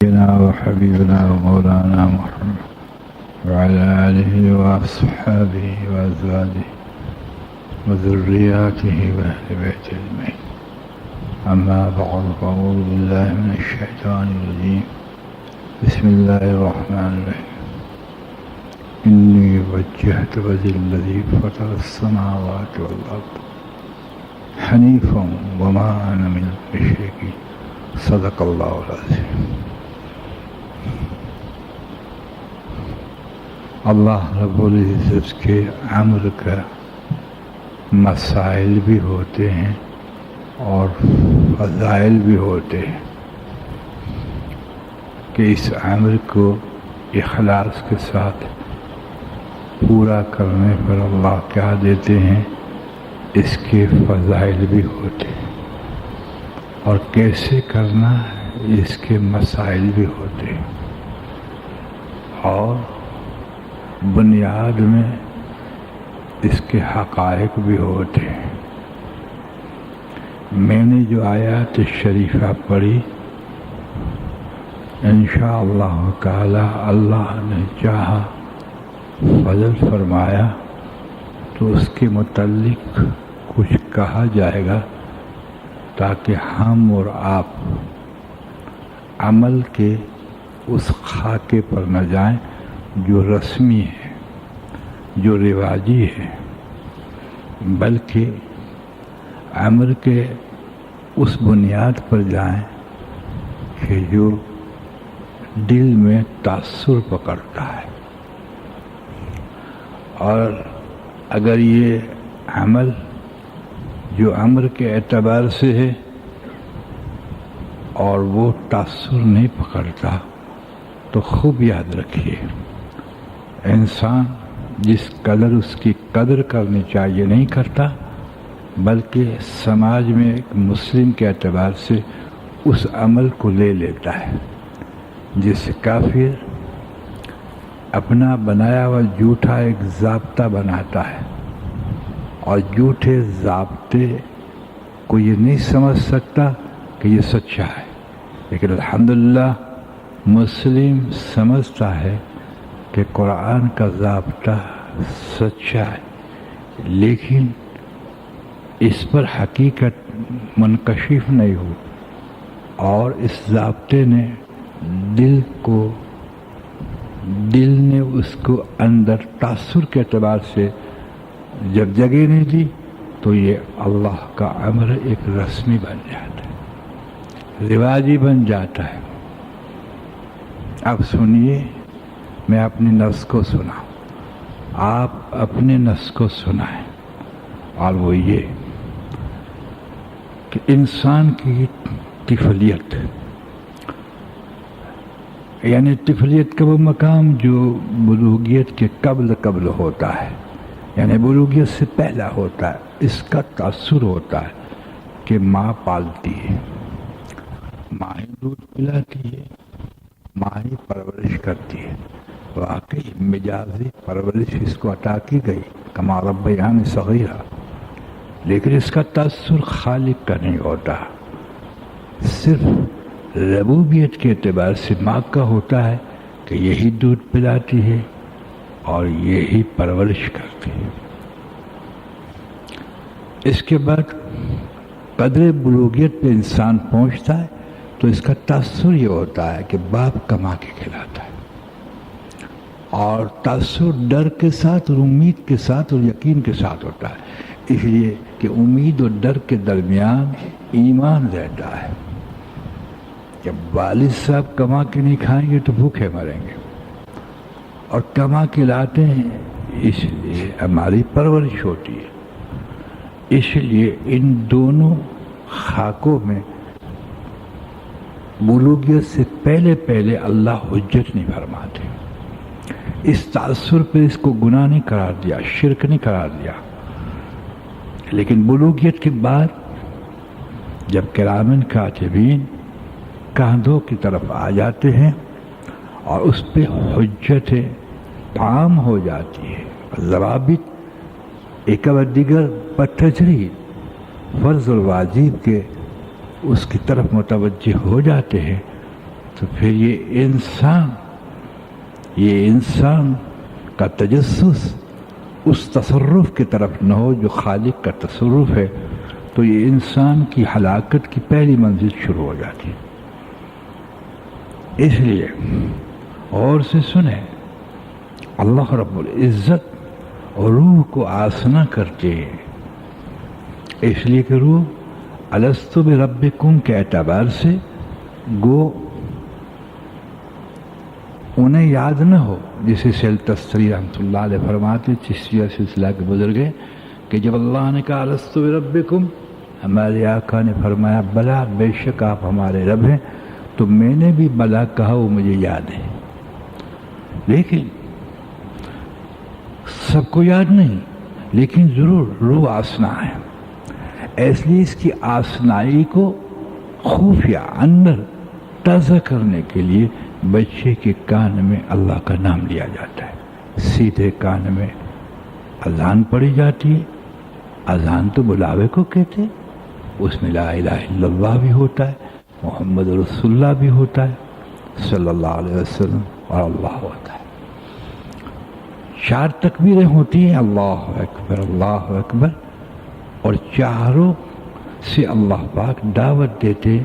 سيدنا وحبيبنا ومولانا محمد وعلى آله وأصحابه وأزواجه وذرياته وأهل بيته أجمعين. أما بعد فأعوذ بالله من الشيطان الرجيم. بسم الله الرحمن الرحيم. إني وجهت وجهي الذي فطر السماوات والأرض حنيفا وما أنا من المشركين. صدق الله العظيم. اللہ رب العزت کے امر کا مسائل بھی ہوتے ہیں اور فضائل بھی ہوتے ہیں کہ اس امر کو اخلاص کے ساتھ پورا کرنے پر اللہ کیا دیتے ہیں، اس کے فضائل بھی ہوتے ہیں، اور کیسے کرنا اس کے مسائل بھی ہوتے ہیں، اور بنیاد میں اس کے حقائق بھی ہوتے ہیں۔ میں نے جو آیات شریفہ پڑھی، انشاءاللہ تعالی اللہ نے چاہا فضل فرمایا تو اس کے متعلق کچھ کہا جائے گا تاکہ ہم اور آپ عمل کے اس خاکے پر نہ جائیں جو رسمی ہے، جو رواجی ہے، بلکہ امر کے اس بنیاد پر جائیں کہ جو دل میں تاثر پکڑتا ہے، اور اگر یہ عمل جو امر کے اعتبار سے ہے اور وہ تاثر نہیں پکڑتا تو خوب یاد رکھیے، انسان جس قدر اس کی قدر کرنی چاہیے نہیں کرتا، بلکہ سماج میں ایک مسلم کے اعتبار سے اس عمل کو لے لیتا ہے، جس سے کافر اپنا بنایا ہوا جھوٹا ایک ضابطہ بناتا ہے، اور جھوٹے ضابطے کو یہ نہیں سمجھ سکتا کہ یہ سچا ہے، لیکن الحمدللہ مسلم سمجھتا ہے کہ قرآن کا ضابطہ سچا ہے، لیکن اس پر حقیقت منکشف نہیں ہوئی، اور اس ضابطے نے دل نے اس کو اندر تاثر کے اعتبار سے جب جگہ نہیں دی تو یہ اللہ کا امر ایک رسمی بن جاتا ہے، رواجی بن جاتا ہے۔ اب سنیے، میں اپنی نفس کو سنا، آپ اپنے نفس کو سنائیں، اور وہ یہ کہ انسان کی طفلیت، یعنی طفلیت کا وہ مقام جو بلوغیت کے قبل ہوتا ہے، یعنی بلوغیت سے پہلا ہوتا ہے، اس کا تاثر ہوتا ہے کہ ماں پالتی ہے، ماں ہی دودھ پلاتی ہے، ماں ہی پرورش کرتی ہے، واقعی مجازی پرورش اس کو عطا کی گئی، کما ربیانی صغیرہ، لیکن اس کا تاثر خالق کا نہیں ہوتا، صرف ربوبیت کے اعتبار سے ماں کا ہوتا ہے کہ یہی دودھ پلاتی ہے اور یہی پرورش کرتی ہے۔ اس کے بعد قدر بلوغیت پہ انسان پہنچتا ہے تو اس کا تاثر یہ ہوتا ہے کہ باپ کما کے کھلاتا ہے، اور تاثر ڈر کے ساتھ اور امید کے ساتھ اور یقین کے ساتھ ہوتا ہے، اس لیے کہ امید اور ڈر کے درمیان ایمان رہتا ہے۔ جب والد صاحب کما کے نہیں کھائیں گے تو بھوکے مریں گے، اور کما کے لاتے ہیں، اس لیے ہماری پرورش ہوتی ہے۔ اس لیے ان دونوں خاکوں میں بلوغیت سے پہلے اللہ حجت نہیں فرماتے، اس تاثر پہ اس کو گناہ نہیں قرار دیا، شرک نہیں قرار دیا، لیکن بلوغیت کے بعد جب کرامن کاتبین کاندھوں کی طرف آ جاتے ہیں اور اس پہ حجت عام ہو جاتی ہے، ضوابط ایک و دیگر بتدریج فرض الواجب کے اس کی طرف متوجہ ہو جاتے ہیں، تو پھر یہ انسان کا تجسس اس تصرف کی طرف نہ ہو جو خالق کا تصرف ہے، تو یہ انسان کی ہلاکت کی پہلی منزل شروع ہو جاتی ہے۔ اس لیے اور سے سنیں، اللہ رب العزت روح کو آسنا کرتے ہیں، اس لیے کہ روح الستو بربکم کے اعتبار سے گو انہیں یاد نہ ہو، جسے سیل تستری رحمۃ اللہ علیہ فرماتے، چشتیہ سلسلہ کے بزرگے، کہ جب اللہ نے کہا الستو بربکم، ہمارے آقا نے فرمایا بلا، بے شک آپ ہمارے رب ہیں، تو میں نے بھی بلا کہا، وہ مجھے یاد ہے، لیکن سب کو یاد نہیں، لیکن ضرور روح آسنا ہے۔ اس لیے اس کی آسنائی کو خفیہ اندر تازہ کرنے کے لیے بچے کے کان میں اللہ کا نام لیا جاتا ہے، سیدھے کان میں اذان پڑھی جاتی ہے۔ اذان تو بلاوے کو کہتے ہیں، اس میں لا الہ الا اللہ بھی ہوتا ہے، محمد رسول اللہ بھی ہوتا ہے صلی اللہ علیہ وسلم، اور اللہ ہوتا ہے۔ 4 تکبیریں ہوتی ہیں، اللہ اکبر، اور چاروں سے اللہ پاک دعوت دیتے،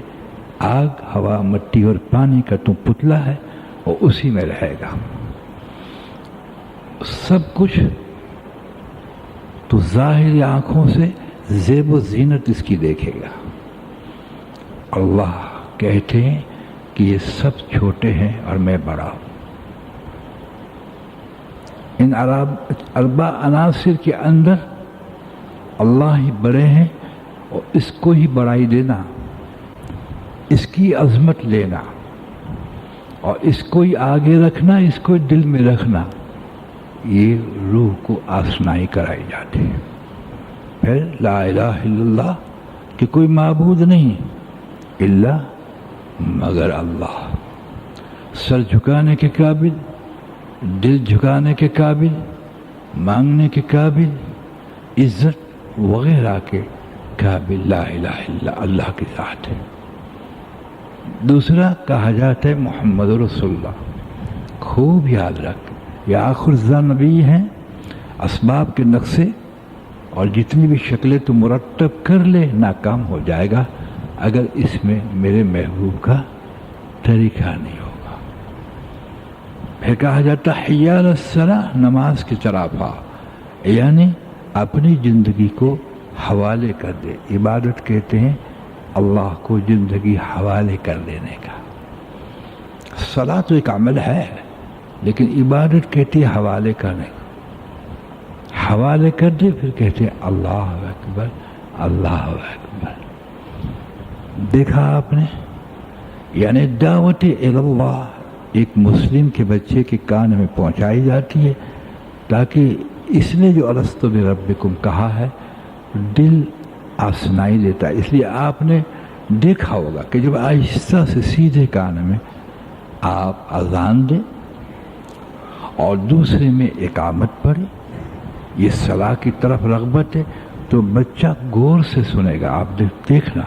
آگ، ہوا، مٹی اور پانی کا تو پتلا ہے اور اسی میں رہے گا، سب کچھ تو ظاہر آنکھوں سے زیب و زینت اس کی دیکھے گا۔ اللہ کہتے ہیں کہ یہ سب چھوٹے ہیں اور میں بڑا ہوں۔ ان اربع عناصر کے اندر اللہ ہی بڑے ہیں، اور اس کو ہی بڑائی دینا، اس کی عظمت لینا اور اس کو ہی آگے رکھنا، اس کو دل میں رکھنا، یہ روح کو آسنائی کرائی جاتی ہے۔ پھر لا الہ الا اللہ کہ کوئی معبود نہیں الا مگر اللہ، سر جھکانے کے قابل، دل جھکانے کے قابل، مانگنے کے قابل، عزت وغیرہ کے قابل لا الہ الا اللہ کی ذات ہے۔ دوسرا کہا جاتا ہے محمد رسول اللہ، خوب یاد رکھ، یہ آخر زمان نبی ہیں، اسباب کے نقشے اور جتنی بھی شکلیں تو مرتب کر لے، ناکام ہو جائے گا اگر اس میں میرے محبوب کا طریقہ نہیں ہوگا۔ پھر کہا جاتا حی علی الصلاۃ، نماز کی طرف آ، یعنی اپنی زندگی کو حوالے کر دے۔ عبادت کہتے ہیں اللہ کو زندگی حوالے کر دینے کا۔ صلاۃ تو ایک عمل ہے، لیکن عبادت کہتی ہے حوالے کرنے کو، حوالے کر دے، پھر کہتے ہیں اللہ اکبر، اللہ اکبر۔ دیکھا آپ نے، یعنی دعوت اللہ ایک مسلم کے بچے کے کان میں پہنچائی جاتی ہے، تاکہ اس نے جو الستو بربکم کہا ہے دل آسنائی دیتا ہے۔ اس لیے آپ نے دیکھا ہوگا کہ جب آہستہ سے سیدھے کان میں آپ اذان دیں اور دوسرے میں اقامت پڑھیں، یہ صلاح کی طرف رغبت ہے، تو بچہ غور سے سنے گا۔ آپ دیکھنا،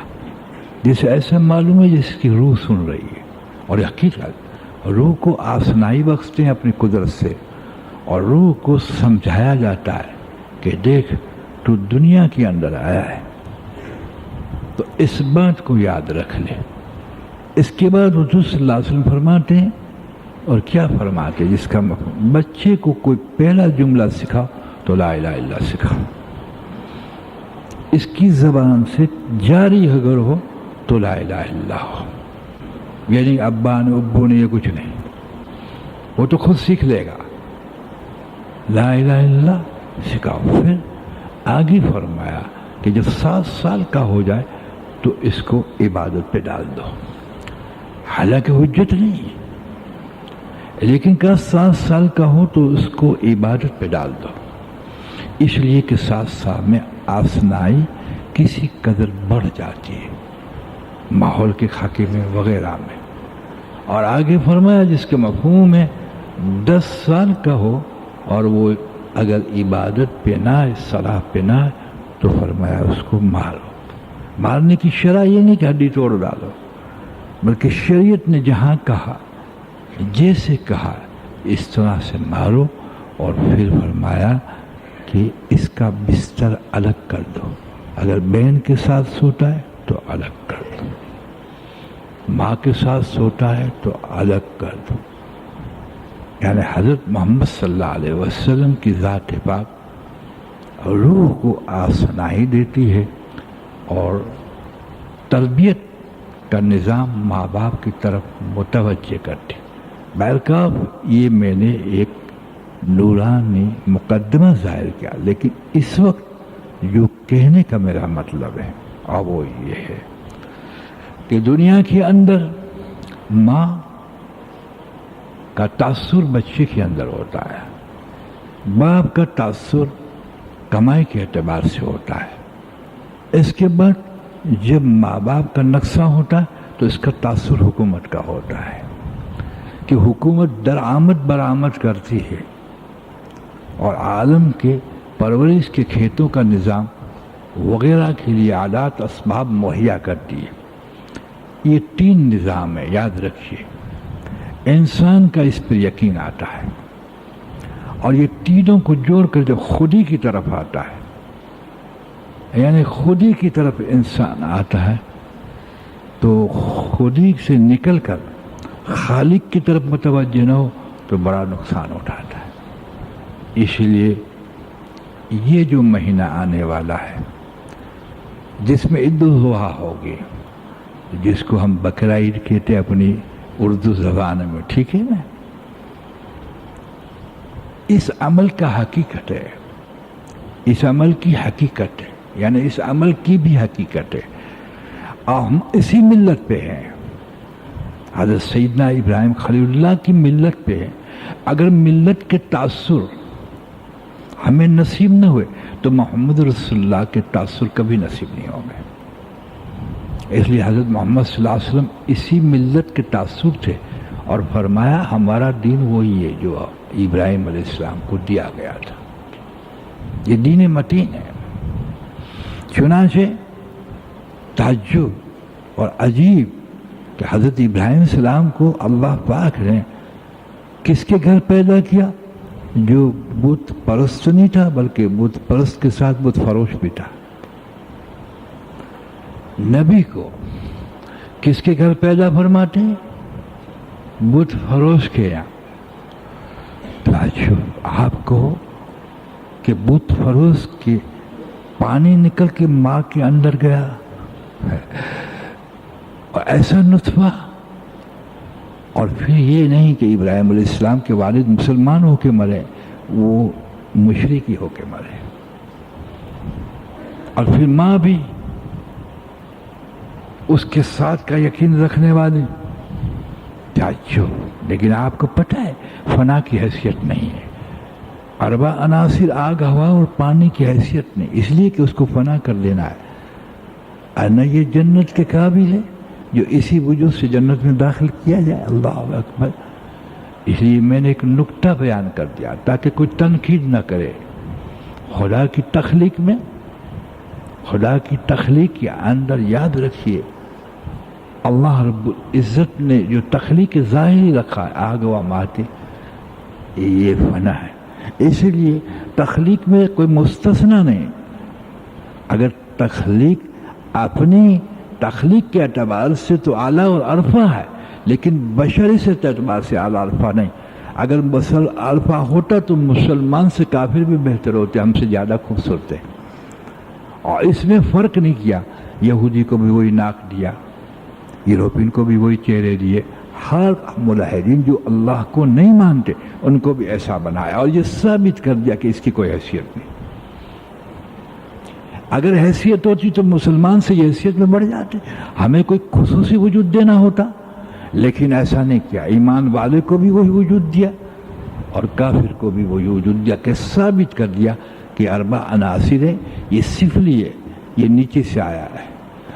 جسے ایسا معلوم ہے جس کی روح سن رہی ہے، اور حقیقت روح کو آسنائی بخشتے ہیں اپنی قدرت سے، اور روح کو سمجھایا جاتا ہے کہ دیکھ تو دنیا کے اندر آیا ہے، تو اس بات کو یاد رکھ لے۔ اس کے بعد حضور صلی اللہ علیہ وسلم فرماتے ہیں، اور کیا فرماتے ہیں، جس کا مفہوم بچے کو کوئی پہلا جملہ سکھا تو لا الہ الا اللہ سکھا، اس کی زبان سے جاری اگر ہو تو لا الہ الا اللہ ہو، یعنی ابا نے ابو نے یہ کچھ نہیں، وہ تو خود سیکھ لے گا، لا الہ الا اللہ سکھاؤ۔ پھر آگے فرمایا کہ جب 7 سال کا ہو جائے تو اس کو عبادت پہ ڈال دو، حالانکہ حجت نہیں ہے، لیکن کہا 7 سال کا ہو تو اس کو عبادت پہ ڈال دو، اس لیے کہ 7 سال میں آسنائی کسی قدر بڑھ جاتی ہے ماحول کے خاکے میں وغیرہ میں۔ اور آگے فرمایا جس کے مفہوم ہے 10 سال کا ہو اور وہ اگر عبادت پہ نہ آئے، صلاح پہ نہ آئے، تو فرمایا اس کو مارو۔ مارنے کی شرح یہ نہیں کہ ہڈی توڑ ڈالو، بلکہ شریعت نے جہاں کہا جیسے کہا اس طرح سے مارو، اور پھر فرمایا کہ اس کا بستر الگ کر دو، اگر بہن کے ساتھ سوتا ہے تو الگ کر دو، ماں کے ساتھ سوتا ہے تو الگ کر دو۔ یعنی حضرت محمد صلی اللہ علیہ وسلم کی ذات پاک روح کو آسنائی دیتی ہے، اور تربیت کا نظام ماں باپ کی طرف متوجہ کرتی۔ بہرکاف یہ میں نے ایک نورانی مقدمہ ظاہر کیا، لیکن اس وقت جو کہنے کا میرا مطلب ہے اور وہ یہ ہے کہ دنیا کے اندر ماں کا تاثر بچے کے اندر ہوتا ہے، باپ کا تاثر کمائی کے اعتبار سے ہوتا ہے، اس کے بعد جب ماں باپ کا نقصان ہوتا ہے تو اس کا تاثر حکومت کا ہوتا ہے کہ حکومت درآمد برآمد کرتی ہے اور عالم کے پرورش کے کھیتوں کا نظام وغیرہ کے لیے آلات اسباب مہیا کرتی ہے۔ یہ تین نظام ہے، یاد رکھیے، انسان کا اس پر یقین آتا ہے، اور یہ تینوں کو جوڑ کر جب خودی کی طرف آتا ہے، یعنی خودی کی طرف انسان آتا ہے، تو خودی سے نکل کر خالق کی طرف متوجہ نہ ہو تو بڑا نقصان اٹھاتا ہے۔ اس لیے یہ جو مہینہ آنے والا ہے جس میں عید الاضحیٰ ہوگی، جس کو ہم بقرہ عید کہتے ہیں اپنی اردو زبان میں، ٹھیک ہے نا، اس عمل کا حقیقت ہے، اس عمل کی حقیقت ہے، یعنی اس عمل کی بھی حقیقت ہے، اور ہم اسی ملت پہ ہیں، حضرت سیدنا ابراہیم خلیل اللہ کی ملت پہ ہیں۔ اگر ملت کے تاثر ہمیں نصیب نہ ہوئے تو محمد رسول اللہ کے تاثر کبھی نصیب نہیں ہوں گے۔ اس لیے حضرت محمد صلی اللہ علیہ وسلم اسی ملت کے تاثر تھے، اور فرمایا ہمارا دین وہی ہے جو ابراہیم علیہ السلام کو دیا گیا تھا، یہ دین متین ہے۔ چنانچہ تعجب اور عجیب کہ حضرت ابراہیم علیہ السلام کو اللہ پاک نے کس کے گھر پیدا کیا؟ جو بت پرست نہیں تھا، بلکہ بت پرست کے ساتھ بت فروش بھی تھا۔ نبی کو کس کے گھر پیدا فرماتے ہیں؟ بت فروش کے یہاں۔ تعجب آپ کو کہ بت فروش کے پانی نکل کے ماں کے اندر گیا، اور ایسا نطفہ، اور پھر یہ نہیں کہ ابراہیم علیہ السلام کے والد مسلمان ہو کے مرے، وہ مشرکی ہو کے مرے، اور پھر ماں بھی اس کے ساتھ کا یقین رکھنے والی۔ تعجب! لیکن آپ کو پتہ ہے فنا کی حیثیت نہیں ہے، اربع عناصر آگ، ہوا اور پانی کی حیثیت نہیں، اس لیے کہ اس کو فنا کر دینا ہے، ارنہ یہ جنت کے قابل ہے جو اسی وجود سے جنت میں داخل کیا جائے۔ اللہ اکبر! اس لیے میں نے ایک نکتہ بیان کر دیا تاکہ کوئی تنقید نہ کرے۔ خدا کی تخلیق میں، خدا کی تخلیق کے اندر یاد رکھیے اللہ رب العزت نے جو تخلیق ظاہری رکھا ہے، آگ و ماتے، یہ فنا ہے۔ اس لیے تخلیق میں کوئی مستثنی نہیں۔ اگر تخلیق اپنی تخلیق کے اعتبار سے تو اعلیٰ اور عرفہ ہے، لیکن بشری سے اعتبار سے اعلیٰ عرفہ نہیں۔ اگر بشر عرفہ ہوتا تو مسلمان سے کافر بھی بہتر ہوتے، ہم سے زیادہ خوبصورت ہے۔ اور اس میں فرق نہیں کیا، یہودی کو بھی وہی ناک دیا، یوروپین کو بھی وہی چہرے دیے، ہر ملحدین جو اللہ کو نہیں مانتے ان کو بھی ایسا بنایا، اور یہ ثابت کر دیا کہ اس کی کوئی حیثیت نہیں۔ اگر حیثیت ہوتی تو مسلمان سے یہ حیثیت میں بڑھ جاتے، ہمیں کوئی خصوصی وجود دینا ہوتا، لیکن ایسا نہیں کیا۔ ایمان والے کو بھی وہی وجود دیا اور کافر کو بھی وہی وجود دیا، کہ ثابت کر دیا کہ اربع عناصر ہے، یہ سفلی ہے، یہ نیچے سے آیا ہے،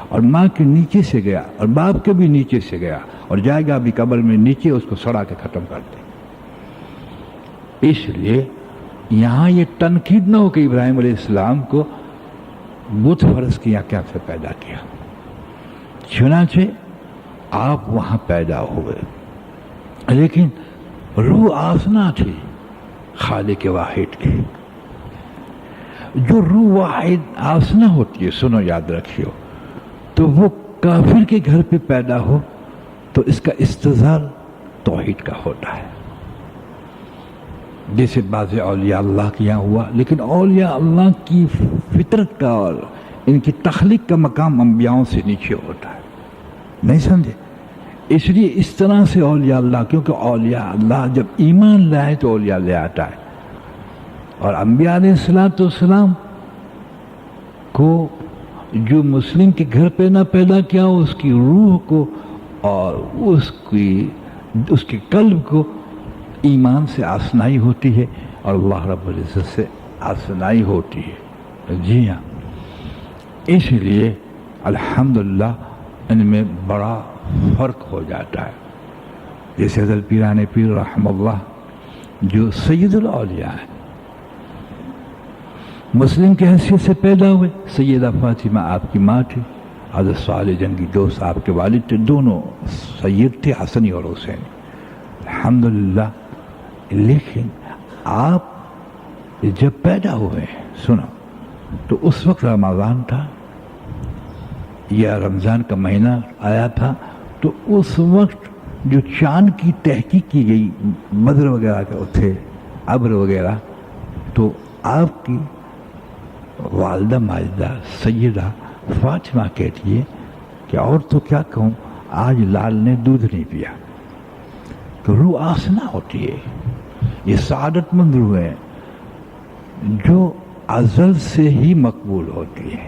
اور ماں کے نیچے سے گیا اور باپ کے بھی نیچے سے گیا، اور جائے گا بھی قبر میں نیچے، اس کو سڑا کے ختم کر دیں۔ اس لیے یہاں یہ تنقید نہ ہو کہ ابراہیم علیہ السلام کو بت فرض کیا کیا سے پیدا کیا۔ چنانچہ آپ وہاں پیدا ہوئے، لیکن روح آسنا تھی خالق واحد کی. جو روح واحد آسنا ہوتی ہے، سنو یاد رکھیو، تو وہ کافر کے گھر پہ پیدا ہو تو اس کا استظہار توحید کا ہوتا ہے، جیسے بعض اولیاء اللہ کے یہاں ہوا. لیکن اولیاء اللہ کی فطرت کا اور ان کی تخلیق کا مقام انبیاؤں سے نیچے ہوتا ہے، نہیں سمجھے؟ اس لیے اس طرح سے اولیاء اللہ، کیونکہ اولیاء اللہ جب ایمان لائے تو اولیاء لے آتا ہے. اور انبیاء علیہ السلام کو جو مسلم کے گھر پہ نہ پیدا کیا، اس کی روح کو اور اس کے قلب کو ایمان سے آسنائی ہوتی ہے اور اللہ رب العزت سے آسنائی ہوتی ہے. جی ہاں، اس لیے الحمدللہ ان میں بڑا فرق ہو جاتا ہے. جیسے حضرت پیران پیر رحم اللہ جو سید الاولیاء ہیں، مسلم کی حیثیت سے پیدا ہوئے. سیدہ فاطمہ آپ کی ماں تھی، حضرت صالح جنگی دوست آپ کے والد تھے، دونوں سید تھے، حسنی اور حسین، الحمدللہ. لیکن آپ جب پیدا ہوئے، سنو، تو اس وقت رمضان تھا یا رمضان کا مہینہ آیا تھا، تو اس وقت جو چاند کی تحقیق کی گئی، بدر وغیرہ کے تھے، ابر وغیرہ، تو آپ کی والدہ ماجدہ سیدہ فاطمہ کہتی ہے کہ اور تو کیا کہوں، آج لال نے دودھ نہیں پیا. تو روح آسنا ہوتی ہے، یہ سعادت مند روح ہے جو ازل سے ہی مقبول ہوتی ہے.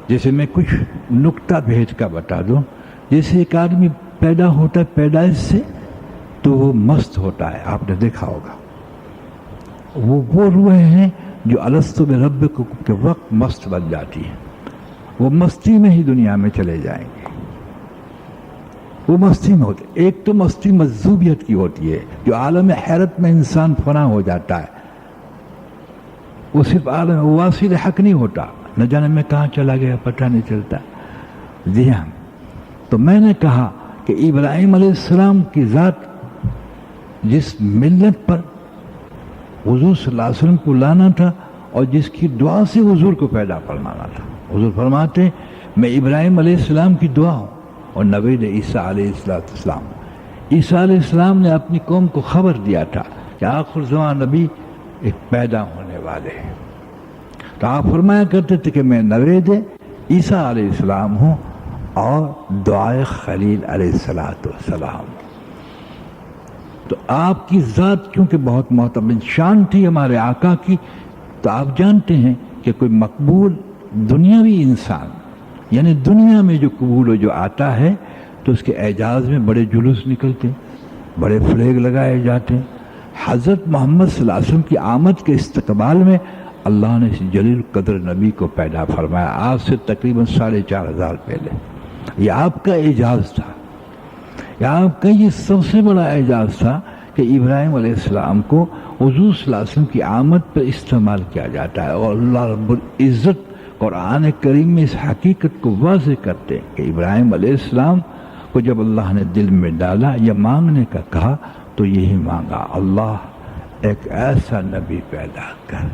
جیسے میں کچھ نکتہ بھید کا بتا دوں. جیسے ایک آدمی پیدا ہوتا ہے پیدائش سے تو وہ مست ہوتا ہے، آپ نے دیکھا ہوگا. وہ روحیں ہیں جو الستو بربکم کے وقت مست بن جاتی ہیں، وہ مستی میں ہی دنیا میں چلے جائیں گے. وہ مستی میں ہوتی ہے. ایک تو مستی مجذوبیت کی ہوتی ہے، جو عالم حیرت میں انسان فنا ہو جاتا ہے. وہ صرف عالم واصل حق نہیں ہوتا، نہ جانے میں کہاں چلا گیا پتہ نہیں چلتا. جی ہاں، تو میں نے کہا کہ ابراہیم علیہ السلام کی ذات جس ملت پر حضور صلی اللہ علیہ وسلم کو لانا تھا اور جس کی دعا سے حضور کو پیدا فرمانا تھا. حضور فرماتے میں ابراہیم علیہ السلام کی دعا ہوں اور نوید عیسیٰ علیہ السلام. عیسیٰ علیہ السلام نے اپنی قوم کو خبر دیا تھا کہ آخر زمان نبی ایک پیدا ہونے والے ہیں. تو آپ فرمایا کرتے تھے کہ میں نوید عیسیٰ علیہ السلام ہوں اور دعائے خلیل علیہ السلام. تو آپ کی ذات کیونکہ بہت معتبر شان تھی ہمارے آقا کی، تو آپ جانتے ہیں کہ کوئی مقبول دنیاوی انسان، یعنی دنیا میں جو قبول و جو آتا ہے تو اس کے اعجاز میں بڑے جلوس نکلتے، بڑے فلیگ لگائے جاتے. حضرت محمد صلی اللہ علیہ وسلم کی آمد کے استقبال میں اللہ نے اس جلیل قدر نبی کو پیدا فرمایا آج سے تقریباً 4500 پہلے. یہ آپ کا اعجاز تھا، یہ آپ کا یہ سب سے بڑا اعجاز تھا کہ ابراہیم علیہ السلام کو حضور صلی اللہ علیہ وسلم کی آمد پر استعمال کیا جاتا ہے. اور اللہ رب العزت قرآن کریم میں اس حقیقت کو واضح کرتے ہیں کہ ابراہیم علیہ السلام کو جب اللہ نے دل میں ڈالا یا مانگنے کا کہا تو یہی مانگا، اللہ ایک ایسا نبی پیدا کر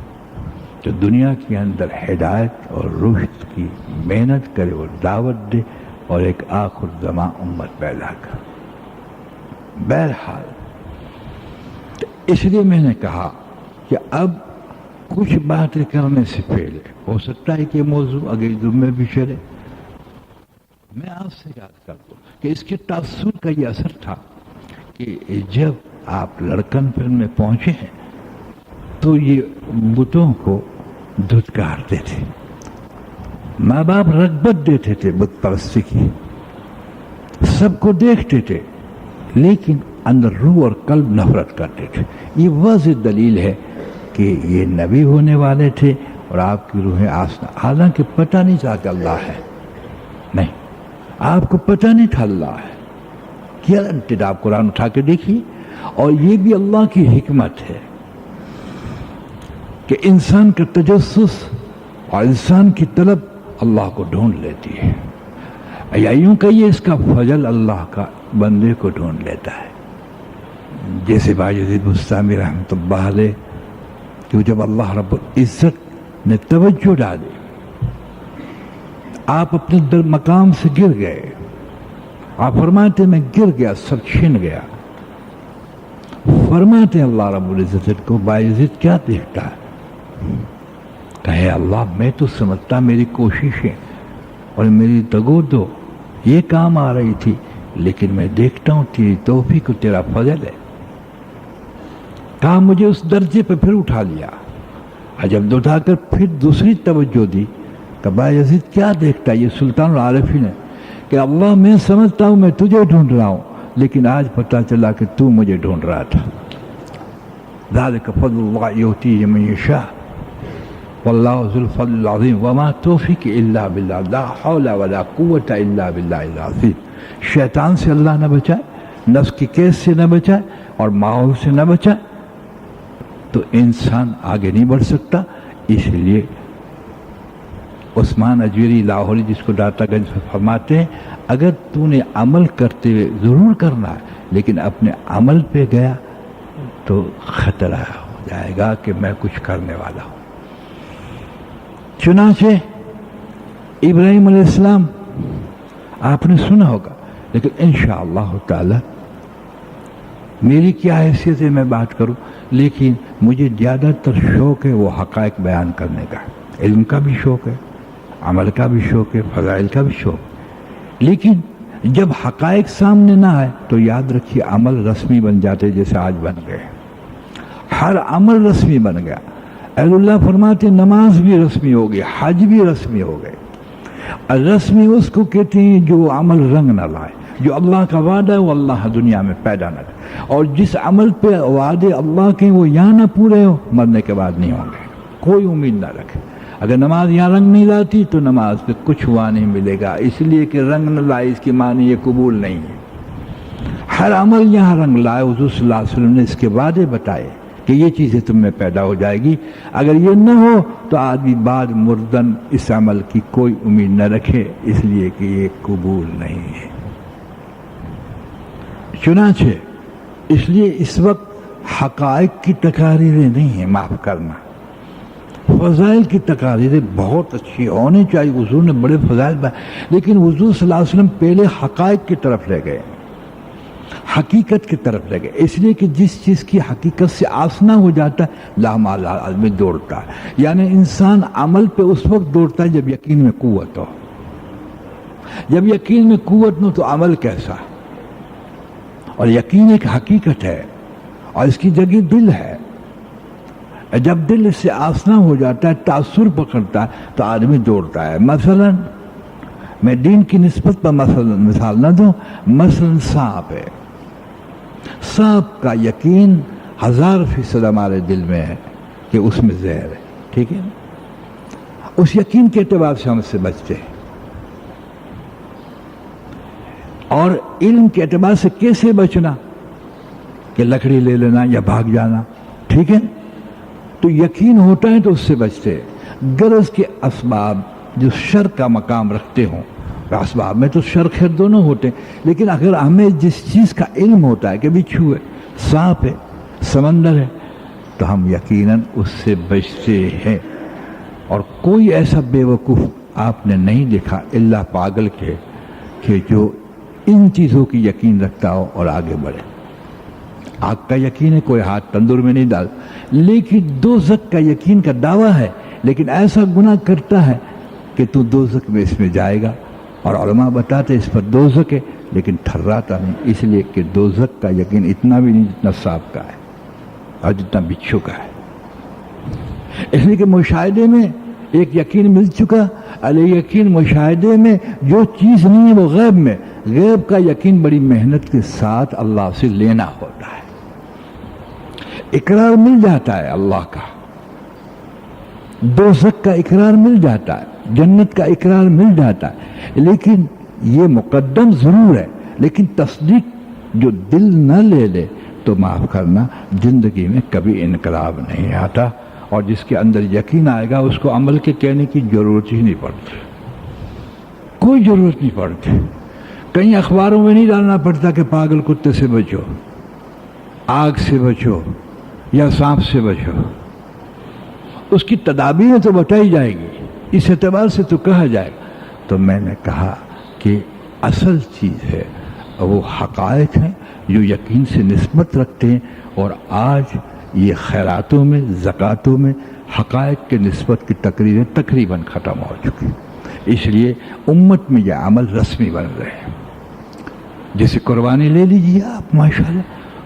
جو دنیا کے اندر ہدایت اور رشد کی محنت کرے اور دعوت دے، اور ایک آخر زمان امت پیدا کر. بہرحال اس لیے میں نے کہا کہ اب کچھ باتیں کرنے سے پہلے ہو سکتا ہے کہ یہ موضوع اگلے جمعے بھی چلے. میں آپ سے یاد کر دوں کہ اس کے تاثر کا یہ اثر تھا کہ جب آپ لڑکن فلم میں پہنچے ہیں تو یہ بتوں کو دھتکارتے تھے، ماں باپ رغبت دیتے تھے بت پرستی کی، سب کو دیکھتے تھے، لیکن اندر روح اور قلب نفرت کرتے تھے. یہ واضح دلیل ہے کہ یہ نبی ہونے والے تھے اور آپ کی روحیں آسنا. حالانکہ پتہ نہیں تھا کہ اللہ ہے، نہیں، آپ کو پتہ نہیں تھا اللہ ہے. کیا آپ قرآن اٹھا کے دیکھیے. اور یہ بھی اللہ کی حکمت ہے کہ انسان کا تجسس اور انسان کی طلب اللہ کو ڈھونڈ لیتی ہے. یا یوں کہیے اس کا فضل اللہ کا بندے کو ڈھونڈ لیتا ہے. جیسے بایزید بستامی رحمۃ اللہ علیہ کہ جب اللہ رب العزت نے توجہ ڈالی، آپ اپنے در مقام سے گر گئے، آپ فرماتے میں گر گیا، سب چھن گیا. فرماتے اللہ رب العزت کو بایزید کیا دیکھتا ہے؟ کہے اللہ میں تو سمجھتا میری کوششیں اور میری دگو دو یہ کام آ رہی تھی، لیکن میں دیکھتا ہوں تیری توفیق و تیرا فضل ہے. کہا مجھے اس درجے پہ پھر اٹھا لیا، اور جب اٹھا کر پھر دوسری توجہ دی کہ بایزید کیا دیکھتا ہے یہ سلطان العارفین ہے کہ اللہ میں سمجھتا ہوں میں تجھے ڈھونڈ رہا ہوں، لیکن آج پتہ چلا کہ تو مجھے ڈھونڈ رہا تھا. ذالک فضل اللہ یؤتیہ من یشاء واللہ ذو الفضل العظیم وما توفیق الا باللہ لا حول ولا قوت الا باللہ العظیم. شیطان سے اللہ نہ بچائے، نفس کی قید سے نہ بچائے اور ماحول سے نہ بچائے تو انسان آگے نہیں بڑھ سکتا. اس لیے عثمان اجویری لاہوری جس کو داتا گنج سے فرماتے ہیں اگر تو نے عمل کرتے ہوئے ضرور کرنا ہے، لیکن اپنے عمل پہ گیا تو خطرہ ہو جائے گا کہ میں کچھ کرنے والا ہوں. چنانچہ ابراہیم علیہ السلام آپ نے سنا ہوگا، لیکن انشاءاللہ تعالی میری کیا حیثیت ہے میں بات کروں، لیکن مجھے زیادہ تر شوق ہے وہ حقائق بیان کرنے کا. علم کا بھی شوق ہے، عمل کا بھی شوق ہے، فضائل کا بھی شوق. لیکن جب حقائق سامنے نہ آئے تو یاد رکھیے عمل رسمی بن جاتے جیسے آج بن گئے. ہر عمل رسمی بن گیا. اہل اللہ فرماتے نماز بھی رسمی ہو گئی، حج بھی رسمی ہو گئے. رسمی اس کو کہتے ہیں جو عمل رنگ نہ لائے، جو اللہ کا وعدہ ہے وہ اللہ دنیا میں پیدا نہ کرے، اور جس عمل پہ وعدے اللہ کے وہ یہاں نہ پورے ہو مرنے کے بعد نہیں ہوں گے. کوئی امید نہ رکھے. اگر نماز یہاں رنگ نہیں لاتی تو نماز پہ کچھ ہوا نہیں ملے گا، اس لیے کہ رنگ نہ لائے اس کی معنی یہ قبول نہیں ہے. ہر عمل یہاں رنگ لائے. حضور صلی اللہ علیہ وسلم نے اس کے وعدے بتائے کہ یہ چیزیں تم میں پیدا ہو جائے گی. اگر یہ نہ ہو تو آدمی بعد مردن اس عمل کی کوئی امید نہ رکھے، اس لیے کہ یہ قبول نہیں ہے. چنانچہ اس لیے اس وقت حقائق کی تقاریریں نہیں ہیں، معاف کرنا، فضائل کی تقاریریں بہت اچھی ہونی چاہیے. حضور نے بڑے فضائل لیکن حضور صلی اللہ علیہ وسلم پہلے حقائق کی طرف لے گئے، حقیقت کی طرف لے گئے. اس لیے کہ جس چیز کی حقیقت سے آسنا ہو جاتا ہے لامال آدمی دوڑتا ہے. یعنی انسان عمل پہ اس وقت دوڑتا ہے جب یقین میں قوت ہو. جب یقین میں قوت نہ ہو تو عمل کیسا؟ اور یقین ایک حقیقت ہے اور اس کی جگہ دل ہے. جب دل اس سے آسنا ہو جاتا ہے، تاثر پکڑتا ہے تو آدمی دوڑتا ہے. مثلا میں دین کی نسبت پر مثال نہ دوں، مثلا سانپ ہے. سانپ کا یقین 1000% ہمارے دل میں ہے کہ اس میں زہر ہے، ٹھیک ہے. اس یقین کے اعتبار سے ہم اس سے بچتے ہیں. اور علم کے اعتبار سے کیسے بچنا؟ کہ لکڑی لے لینا یا بھاگ جانا، ٹھیک ہے. تو یقین ہوتا ہے تو اس سے بچتے. غرض کے اسباب جو شر کا مقام رکھتے ہوں، اسباب میں تو شر خیر دونوں ہوتے ہیں، لیکن اگر ہمیں جس چیز کا علم ہوتا ہے کہ بچھو ہے، سانپ ہے، سمندر ہے، تو ہم یقیناً اس سے بچتے ہیں. اور کوئی ایسا بے وقوف آپ نے نہیں دیکھا الا پاگل کے کہ جو ان چیزوں کی یقین رکھتا ہو اور آگے بڑھے. آگ کا یقین ہے، کوئی ہاتھ تندور میں نہیں ڈال، لیکن دوزخ کا یقین کا دعویٰ ہے، لیکن ایسا گناہ کرتا ہے کہ تو دوزخ میں اس میں جائے گا. اور علماء بتاتے اس پر دوزخ ہے لیکن ٹھہراتا نہیں، اس لیے کہ دوزخ کا یقین اتنا بھی نہیں جتنا سانپ کا ہے اور جتنا بچھو کا ہے. اس لیے کہ مشاہدے میں ایک یقین مل چکا، علی یقین مشاہدے میں جو چیز نہیں ہے وہ غیب میں. غیب کا یقین بڑی محنت کے ساتھ اللہ سے لینا ہوتا ہے. اقرار مل جاتا ہے اللہ کا، دوزخ کا اقرار مل جاتا ہے، جنت کا اقرار مل جاتا ہے، لیکن یہ مقدم ضرور ہے. لیکن تصدیق جو دل نہ لے لے تو معاف کرنا زندگی میں کبھی انقلاب نہیں آتا. اور جس کے اندر یقین آئے گا اس کو عمل کے کہنے کی ضرورت ہی نہیں پڑتی. کوئی ضرورت نہیں پڑتی. کہیں اخباروں میں نہیں ڈالنا پڑتا کہ پاگل کتے سے بچو، آگ سے بچو یا سانپ سے بچو. اس کی تدابیر تو بتائی جائے گی، اس اعتبار سے تو کہا جائے گا. تو میں نے کہا کہ اصل چیز ہے وہ حقائق ہیں جو یقین سے نسبت رکھتے ہیں، اور آج یہ خیراتوں میں، زکاتوں میں حقائق کے نسبت کی تقریریں تقریباً ختم ہو چکی. اس لیے امت میں یہ عمل رسمی بن رہے ہیں. جیسے قربانی لے لیجیے آپ ماشاءاللہ،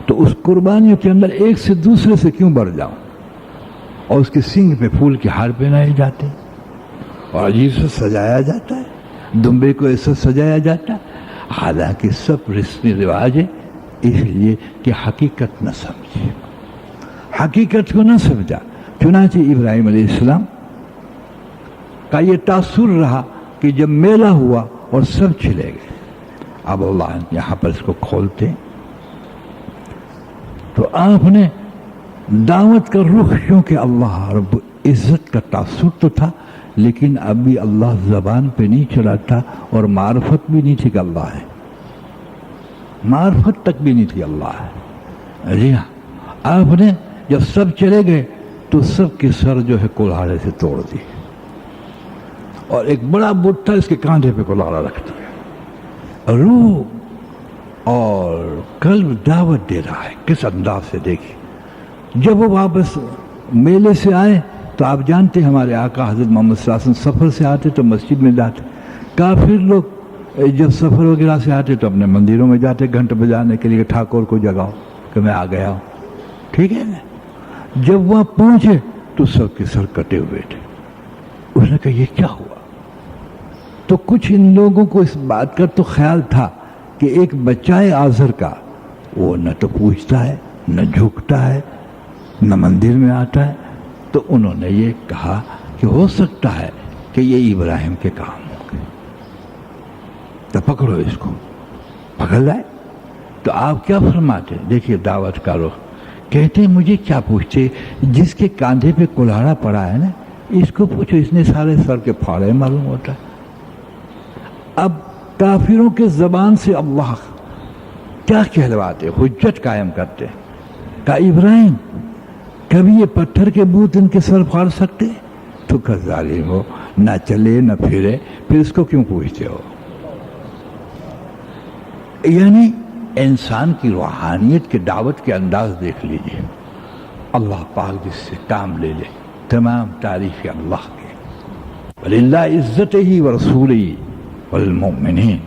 تو اس قربانیوں کے اندر ایک سے دوسرے سے کیوں بڑھ جاؤں، اور اس کے سینگ پہ پھول کے ہار پہنائے جاتے ہیں اور عجیب سے سجایا جاتا ہے، دمبے کو ایسا سجایا جاتا ہے. حالانکہ سب رسمی رواج ہے، اس لیے کہ حقیقت نہ سمجھے، حقیقت کو نہ سمجھا. چنانچہ ابراہیم علیہ السلام کا یہ تاثر رہا کہ جب میلہ ہوا اور سب چلے گئے. اب اللہ یہاں پر اس کو کھولتے تو آپ نے دعوت کا رخ، کیونکہ اللہ رب عزت کا تاثر تو تھا، لیکن ابھی اللہ زبان پہ نہیں چلا تھا، اور معرفت بھی نہیں تھی کہ اللہ ہے، معرفت تک بھی نہیں تھی اللہ ہے. جی ہاں، آپ نے جب سب چلے گئے تو سب کے سر جو ہے کلہاڑے سے توڑ دی، اور ایک بڑا بٹھا اس کے کاندھے پہ کلہاڑا رکھ دیا. روح اور قلب دعوت دے رہا ہے کس انداز سے. دیکھیے جب وہ واپس میلے سے آئے تو آپ جانتے ہیں ہمارے آقا حضرت محمد صلی اللہ علیہ وسلم سفر سے آتے تو مسجد میں جاتے. کافر لوگ جب سفر وغیرہ سے آتے تو اپنے مندروں میں جاتے گھنٹ بجانے کے لیے، ٹھاکر کو جگاؤ کہ میں آ گیا ہوں. ٹھیک ہے نا. جب وہاں پہنچے تو سب کے سر کٹے ہوئے تھے. اس نے کہا یہ کیا ہوا؟ تو کچھ ان لوگوں کو اس بات کا تو خیال تھا کہ ایک بچہ ہے آزر کا، وہ نہ تو پوچھتا ہے، نہ جھکتا ہے، نہ مندر میں آتا ہے. تو انہوں نے یہ کہا کہ ہو سکتا ہے کہ یہ ابراہیم کے کام ہوں گے، تو پکڑو اس کو. پکڑ لائے. تو آپ کیا فرماتے؟ دیکھیے دعوت کا رخ. کہتے ہیں مجھے کیا پوچھتے، جس کے کاندھے پہ کلہاڑا پڑا ہے نا اس کو پوچھو، اس نے سارے سر کے پھاڑے معلوم ہوتا ہے. اب کافروں کے زبان سے اللہ کیا کہلواتے، حجت قائم کرتے. کہا ابراہیم کبھی یہ پتھر کے بت ان کے سر پھاڑ سکتے؟ تو کہ ظالم ہو، نہ چلے نہ پھرے، پھر اس کو کیوں پوچھتے ہو؟ یعنی انسان کی روحانیت کے دعوت کے انداز دیکھ لیجئے. اللہ پاک جس سے کام لے لے، تمام تعریف اللہ کے. وَلِلَّهِ عِزَّتِهِ وَرَسُولِهِ وَالْمُؤْمِنِينَ.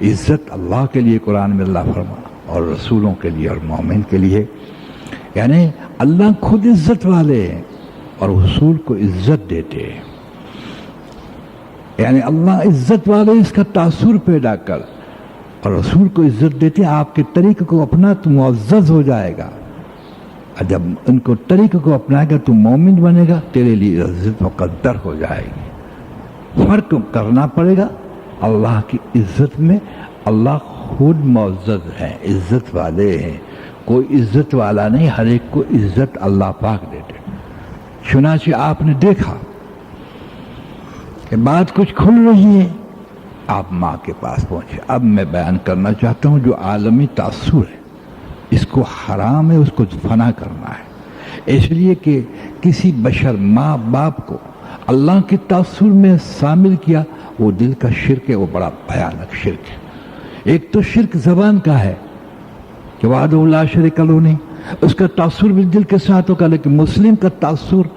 عزت اللہ کے لیے قرآن میں اللہ فرما، اور رسولوں کے لیے اور مومن کے لیے. یعنی اللہ خود عزت والے ہیں اور رسول کو عزت دیتے ہیں. یعنی اللہ عزت والے اس کا تاثر پیدا کر، اور رسول کو عزت دیتے ہیں. آپ کے طریقے کو اپنا تو معزز ہو جائے گا، جب ان کو طریقے کو اپنائے گا تو مومن بنے گا، تیرے لیے عزت مقدر ہو جائے گی. فرق کرنا پڑے گا اللہ کی عزت میں. اللہ خود معزز ہیں، عزت والے ہیں، کوئی عزت والا نہیں، ہر ایک کو عزت اللہ پاک دیتے. چنانچہ آپ نے دیکھا کہ بات کچھ کھل رہی ہے. آپ ماں کے پاس پہنچے. اب میں بیان کرنا چاہتا ہوں جو عالمی تاثر ہے، اس کو حرام ہے، اس کو فنا کرنا ہے. اس لیے کہ کسی بشر ماں باپ کو اللہ کے تاثر میں شامل کیا، وہ دل کا شرک ہے، وہ بڑا بھیانک شرک ہے. ایک تو شرک زبان کا ہے کہ وحدہ لا شریک لہ نہیں، اس کا تاثر بھی دل کے ساتھ ہوگا. لیکن مسلم کا تاثر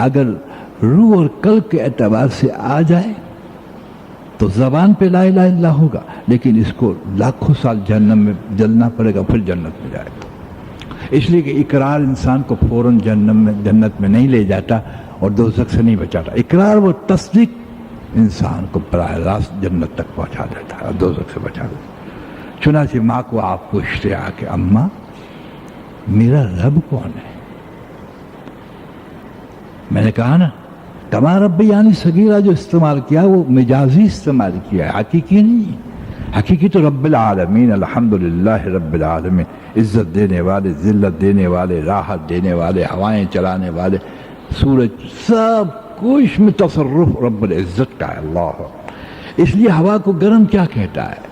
اگر روح اور قلب کے اعتبار سے آ جائے تو زبان پہ لا الہ الا اللہ ہوگا، لیکن اس کو لاکھوں سال جہنم میں جلنا پڑے گا، پھر جنت میں جائے گا. اس لیے کہ اقرار انسان کو فوراً جنت میں نہیں لے جاتا اور دوزخ سے نہیں بچاتا. اقرار و تصدیق انسان کو براہ راست جنت تک پہنچا دیتا ہے اور دوزخ سے بچا دیتا ہے. چنانچہ ماں کو آپ پوچھتے آ کے اماں میرا رب کون ہے؟ میں نے کہا نا کما رب یعنی صغیرہ جو استعمال کیا وہ مجازی استعمال کیا ہے، حقیقی نہیں. حقیقی تو رب العالمین، الحمدللہ رب العالمین، عزت دینے والے، ذلت دینے والے، راحت دینے والے، ہوائیں چلانے والے، سورج، سب کچھ میں تصرف رب العزت کا ہے. اللہ اس لیے ہوا کو گرم کیا کہتا ہے؟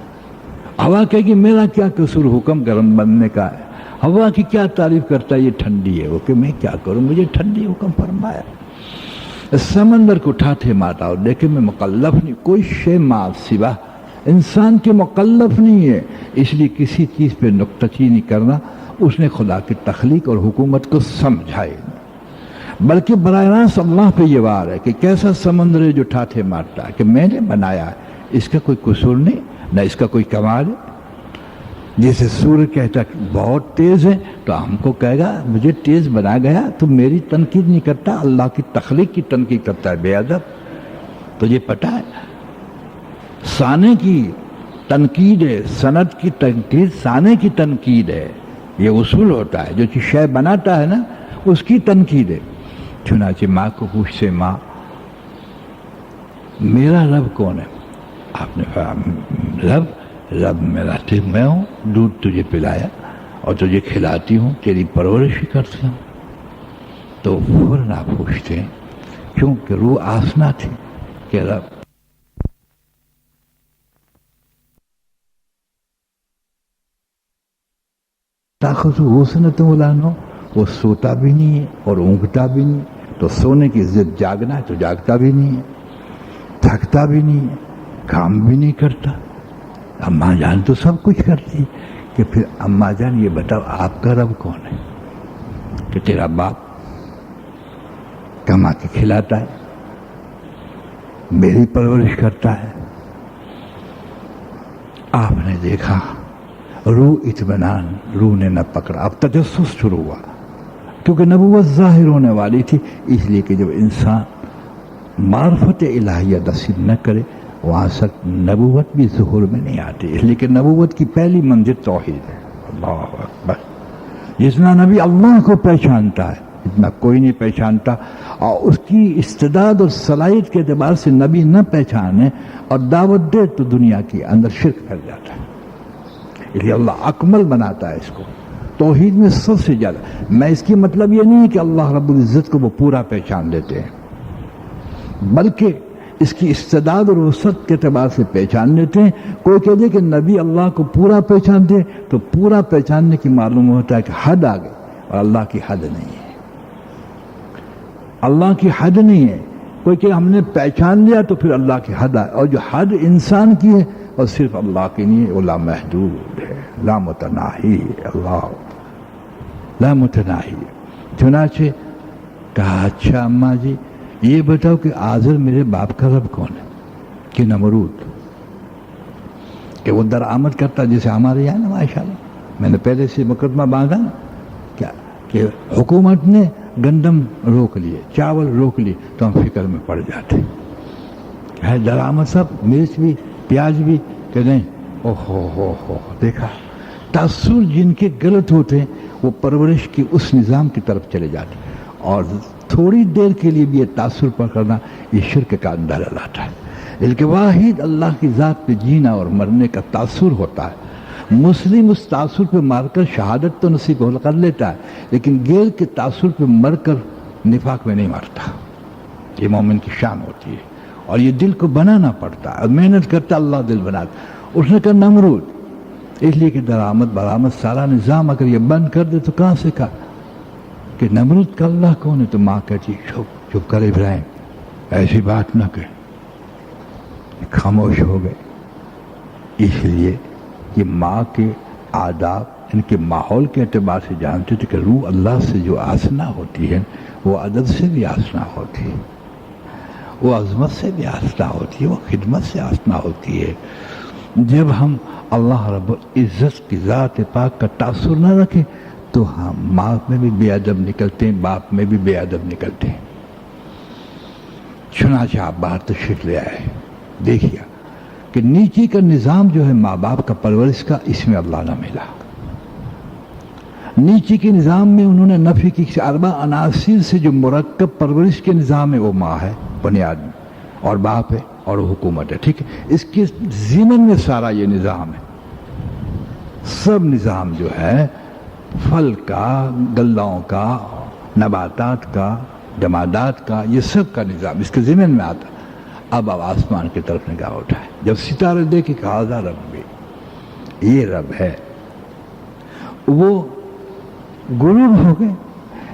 ہوا کہے کہ میرا کیا قصور حکم گرم بننے کا ہے؟ ہوا کی کیا تعریف کرتا ہے؟ یہ ٹھنڈی ہے، وہ کہ میں کیا کروں، مجھے ٹھنڈی حکم فرمایا۔ سمندر کو اٹھاتے ماتا اور دیکھے میں مکلف نہیں، کوئی شے ما سوا انسان کے مکلف نہیں ہے، اس لیے کسی چیز پہ نکتہ چینی کرنا اس نے خدا کی تخلیق اور حکومت کو سمجھائے نہیں، بلکہ براہ راست اللہ پہ یہ وار ہے کہ کیسا سمندر ہے جو ٹھاٹھے مارتا ہے کہ میں نے بنایا ہے، اس کا کوئی قصور نہیں، نہ اس کا کوئی کمال ہے۔ جیسے سورج کہتا کہ بہت تیز ہے تو ہم کو کہے گا مجھے تیز بنا گیا، تو میری تنقید نہیں کرتا، اللہ کی تخلیق کی تنقید کرتا ہے، بے ادب۔ تجھے پتہ ہے سانے کی تنقید ہے، سند کی تنقید سانے کی تنقید ہے، یہ اصول ہوتا ہے، جو چیز شے بناتا ہے نا اس کی تنقید ہے۔ چنانچہ ماں کو پوچھتے ماں میرا رب کون ہے؟ آپ نے کہا رب میرا صرف میں ہوں، دودھ تجھے پلایا اور تجھے کھلاتی ہوں، تیری پرورش بھی کرتی ہوں۔ تو فوراً آپ پوچھتے ہیں کیونکہ روح آسنا تھی کہ رب طاقت حسنت ملانو، وہ سوتا بھی نہیں ہے اور اونگتا بھی نہیں، تو سونے کی عزت جاگنا ہے تو جاگتا بھی نہیں ہے، تھکتا بھی نہیں ہے، کام بھی نہیں کرتا۔ اماں جان تو سب کچھ کرتی کہ پھر اماں جان یہ بتاؤ آپ کا رب کون ہے؟ کہ تیرا باپ کما کے کھلاتا ہے، میری پرورش کرتا ہے۔ آپ نے دیکھا روح اطمینان روح نے نہ پکڑا، اب تجسس شروع ہوا کیونکہ نبوت ظاہر ہونے والی تھی، اس لیے کہ جب انسان معرفت الہیہ نصیب نہ کرے وہاں تک نبوت بھی ظہور میں نہیں آتی، اس لیے کہ نبوت کی پہلی منزل توحید ہے۔ اللہ اکبر! جتنا نبی اللہ کو پہچانتا ہے اتنا کوئی نہیں پہچانتا، اور اس کی استعداد اور صلاحیت کے اعتبار سے نبی نہ پہچانے اور دعوت دے تو دنیا کے اندر شرک پھیل جاتا ہے، اس لیے اللہ اکمل بناتا ہے اس کو توحید میں سب سے زیادہ۔ میں اس کی مطلب یہ نہیں ہے کہ اللہ رب العزت کو وہ پورا پہچان لیتے ہیں، بلکہ اس کی استعداد اور وسعت کے اعتبار سے پہچان لیتے ہیں۔ کوئی کہہ دے کہ نبی اللہ کو پورا پہچانتے تو پورا پہچاننے کی معلوم ہوتا ہے کہ حد آ گئی، اور اللہ کی حد نہیں ہے، اللہ کی حد نہیں ہے۔ کوئی کہ ہم نے پہچان لیا تو پھر اللہ کی حد آئے، اور جو حد انسان کی ہے اور صرف اللہ کی نہیں ہے، وہ لامحدود ہے، لامتناہی ہے، اللہ لامتناہی ہے۔ چنانچہ کہا اچھا اماں جی یہ بتاؤ کہ آزر میرے باپ کا رب کون ہے؟ کہ نمرود، کہ وہ درآمد کرتا جیسے ہمارے یہاں نا ماشاءاللہ۔ میں نے پہلے سے مقدمہ باندھا نا کیا کہ حکومت نے گندم روک لیے، چاول روک لیے تو ہم فکر میں پڑ جاتے ہے، درآمد سب مرچ بھی پیاز بھی کہ نہیں، او ہو دیکھا تاثر جن کے غلط ہوتے ہیں وہ پرورش کی اس نظام کی طرف چلے جاتے، اور تھوڑی دیر کے لیے بھی یہ تاثر پکڑنا یہ شرک کا اندازہ لاتا ہے۔ بلکہ واحد اللہ کی ذات پہ جینا اور مرنے کا تاثر ہوتا ہے۔ مسلم اس تاثر پہ مار کر شہادت تو نصیب کر لیتا ہے، لیکن غیر کے تاثر پہ مر کر نفاق میں نہیں مرتا۔ یہ مومن کی شان ہوتی ہے، اور یہ دل کو بنانا پڑتا ہے، اور محنت کرتا اللہ دل بناتا۔ اس نے کہا نمرود، اس لیے کہ درآمد برآمد سارا نظام اگر یہ بند کر دے تو کہاں سے کہا کہ نمرود کا اللہ کون ہے؟ تو ماں کہتی چپ کر ابراہیم، ایسی بات نہ کہ، خاموش ہو گئے۔ اس لیے کہ ماں کے آداب ان کے ماحول کے اعتبار سے جانتے تھے کہ روح اللہ سے جو آسنا ہوتی ہے وہ ادب سے بھی آسنا ہوتی ہے، وہ عظمت سے بھی آسنا ہوتی ہے، وہ خدمت سے آسنا ہوتی ہے۔ جب ہم اللہ رب العزت کی ذات پاک کا تاثر نہ رکھیں تو ہم ماں میں بھی بے ادب نکلتے ہیں، باپ میں بھی بے ادب نکلتے ہیں۔ چنانچہ آپ باہر تشریف لے آئے، دیکھیے کہ نیچے کا نظام جو ہے ماں باپ کا پرورش کا، اس میں اللہ نہ ملا۔ نیچے کے نظام میں انہوں نے نفی کی 4 عناصر سے جو مرکب پرورش کے نظام ہے وہ ماں ہے بنیاد میں، اور باپ ہے اور حکومت ہے، ٹھیک ہے۔ اس کے ضمن میں سارا یہ نظام ہے، سب نظام جو ہے پھل کا، غلوں کا، نباتات کا، جمادات کا، یہ سب کا نظام اس کے ضمن میں آتا۔ اب آسمان کی طرف نگاہ اٹھائے، جب ستارے دیکھے کہ ھذا ربی، یہ رب ہے، وہ غروب ہو گئے۔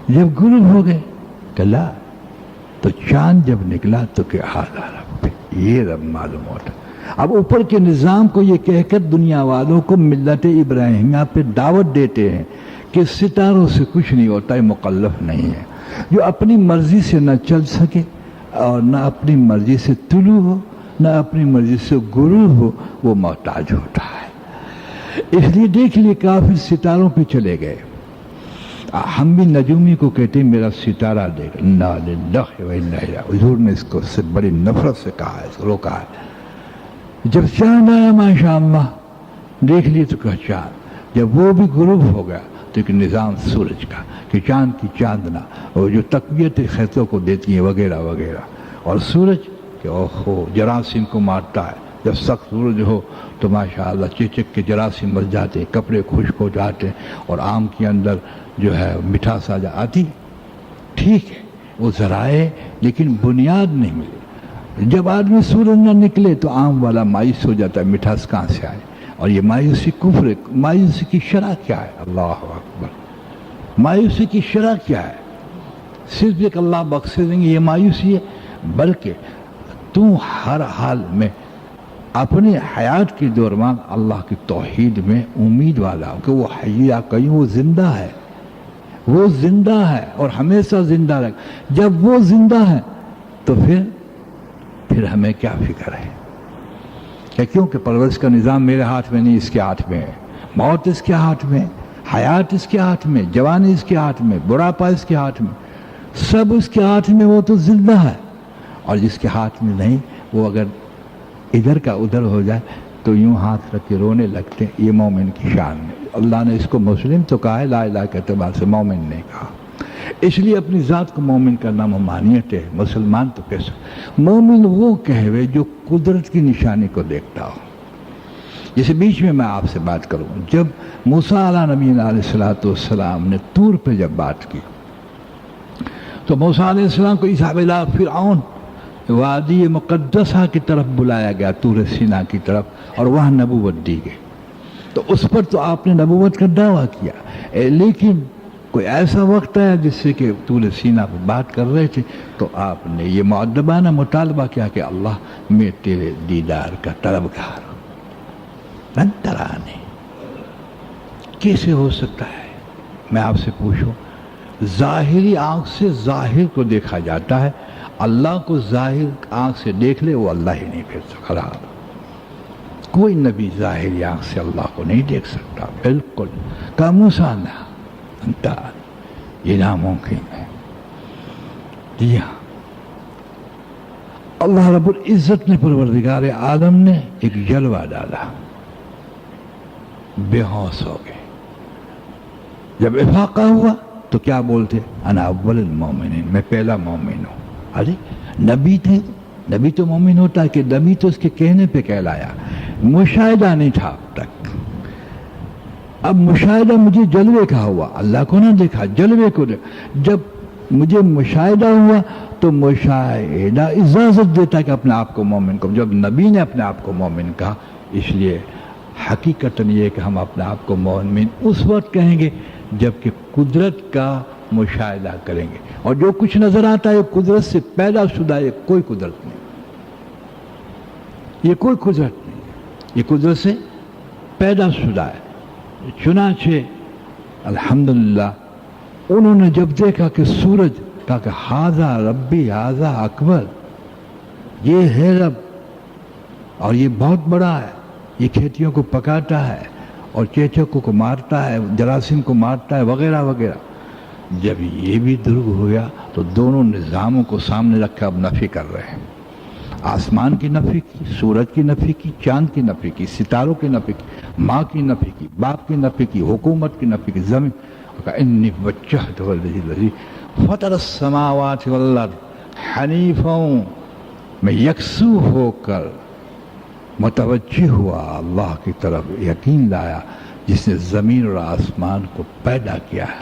جب غروب ہو گئے کہ لا، تو چاند جب نکلا تو کہ ھذا رب، یہ رب معلوم ہوتا۔ اب اوپر کے نظام کو یہ کہہ کر دنیا والوں کو ملت ابراہیمیہ پہ دعوت دیتے ہیں کہ ستاروں سے کچھ نہیں ہوتا، یہ مکلف نہیں ہے۔ جو اپنی مرضی سے نہ چل سکے اور نہ اپنی مرضی سے طلوع ہو نہ اپنی مرضی سے غروب ہو، وہ محتاج ہوتا ہے۔ اس لیے دیکھ لیے کافر ستاروں پہ چلے گئے۔ ہم بھی نجومی کو کہتے ہیں میرا ستارہ دیکھ، انا للہ و انا الیہ، حضور نے اس کو سے بڑی نفرت سے کہا ہے، اس کو روکا ہے۔ جب چاند آیا ماشاءاللہ دیکھ لیے تو کہا چاند، جب وہ بھی غروب ہو گیا تو ایک نظام سورج کا کہ چاند کی چاندنا، اور جو تقویت خیطوں کو دیتی ہیں وغیرہ وغیرہ، اور سورج کہ اوہو جراثیم کو مارتا ہے۔ جب سخت سورج ہو تو ماشاءاللہ چچک کے جراثیم مر جاتے ہیں، کپڑے خشک ہو جاتے ہیں، اور آم کے اندر جو ہے مٹھاس آ آتی۔ ٹھیک ہے وہ ذرائع، لیکن بنیاد نہیں ملی۔ جب آدمی سورج نہ نکلے تو آم والا مایوس ہو جاتا ہے، مٹھاس کہاں سے آئے؟ اور یہ مایوسی کفر ہے۔ مایوسی کی شرح کیا ہے؟ اللہ اکبر، مایوسی کی شرح کیا ہے؟ صرف ایک اللہ بخش دیں گے یہ مایوسی ہے، بلکہ تو ہر حال میں اپنے حیات کے دوران اللہ کی توحید میں امید والا ہو کہ وہ حی قیوم، وہ زندہ ہے، وہ زندہ ہے اور ہمیشہ زندہ رہے۔ جب وہ زندہ ہے تو پھر ہمیں کیا فکر ہے؟ کیونکہ پرورش کا نظام میرے ہاتھ میں نہیں، اس کے ہاتھ میں ہے۔ موت اس کے ہاتھ میں، حیات اس کے ہاتھ میں، جوانی اس کے ہاتھ میں، بڑھاپا اس کے ہاتھ میں، سب اس کے ہاتھ میں، وہ تو زندہ ہے۔ اور جس کے ہاتھ میں نہیں، وہ اگر ادھر کا ادھر ہو جائے تو یوں ہاتھ رکھ کے رونے لگتے ہیں۔ یہ مومن کی شان ہے۔ اللہ نے اس کو مسلم تو کہا ہے، لا الہ کے اعتبار سے مومن نے کہا۔ اس لیے اپنی ذات کو مومن کرنا ممانعت ہے۔ مسلمان تو کیسے؟ مومن وہ کہوے جو قدرت کی نشانی کو دیکھتا ہو۔ جیسے بیچ میں آپ سے بات کروں، جب موسیٰ علیہ نبی علیہ السلام نے طور پہ جب بات کی تو موسیٰ علیہ السلام کو اذهب الی فرعون، وادی مقدسہ کی طرف بلایا گیا، طور سینا کی طرف، اور وہاں نبوت دی گئی۔ تو اس پر تو آپ نے نبوت کا دعویٰ کیا، لیکن کوئی ایسا وقت آیا جس سے کہ طور سینا پر بات کر رہے تھے تو آپ نے یہ مؤدبانہ مطالبہ کیا کہ اللہ میں تیرے دیدار کا طلبگار ہوں۔ لن ترانی، کیسے ہو سکتا ہے؟ میں آپ سے پوچھوں، ظاہری آنکھ سے ظاہر کو دیکھا جاتا ہے، اللہ کو ظاہر آنکھ سے دیکھ لے وہ اللہ ہی نہیں پھر سکتا۔ کوئی نبی ظاہری آنکھ سے اللہ کو نہیں دیکھ سکتا، بالکل۔ کہا موسیٰ نے انتا، یہ ناممکن ہے۔ جی ہاں، اللہ رب العزت نے، پروردگار عالم نے ایک جلوہ ڈالا، بے ہوش ہو گئے۔ جب افاقہ ہوا تو کیا بولتے؟ انا اول المومنین، میں پہلا مومن ہوں۔ ارے نبی تھے، نبی تو مومن ہوتا ہے، کہ نبی تو اس کے کہنے پہ کہلایا، مشاہدہ نہیں تھا اب تک۔ اب مشاہدہ مجھے جلوے کا ہوا، اللہ کو نہ دیکھا، جلوے کو دیکھا۔ جب مجھے مشاہدہ ہوا تو مشاہدہ اجازت دیتا کہ اپنے آپ کو مومن کو، جب نبی نے اپنے آپ کو مومن کہا، اس لیے حقیقتاً یہ کہ ہم اپنے آپ کو مومن اس وقت کہیں گے جب کہ قدرت کا مشاہدہ کریں گے، اور جو کچھ نظر آتا ہے قدرت سے پیدا شدہ ہے، کوئی قدرت نہیں، یہ کوئی قدرت نہیں، یہ قدرت سے پیدا شدہ ہے۔ چنانچہ الحمدللہ انہوں نے جب دیکھا کہ سورج، کہا کہ ھذا ربی ھذا اکبر، یہ ہے رب اور یہ بہت بڑا ہے، یہ کھیتیوں کو پکاتا ہے اور چیچکوں کو مارتا ہے، جراثیم کو مارتا ہے وغیرہ وغیرہ۔ جب یہ بھی درگ ہو گیا تو دونوں نظاموں کو سامنے رکھ کر اب نفی کر رہے ہیں۔ آسمان کی نفی کی، سورج کی نفی کی، چاند کی نفی کی، ستاروں کی نفی کی، ماں کی نفی کی، باپ کی نفی کی، حکومت کی نفی کی، زمین۔ انی وجہت وجہی الذی فطر السماوات والارض حنیفا، میں یکسو ہو کر متوجہ ہوا اللہ کی طرف، یقین لایا جس نے زمین اور آسمان کو پیدا کیا ہے۔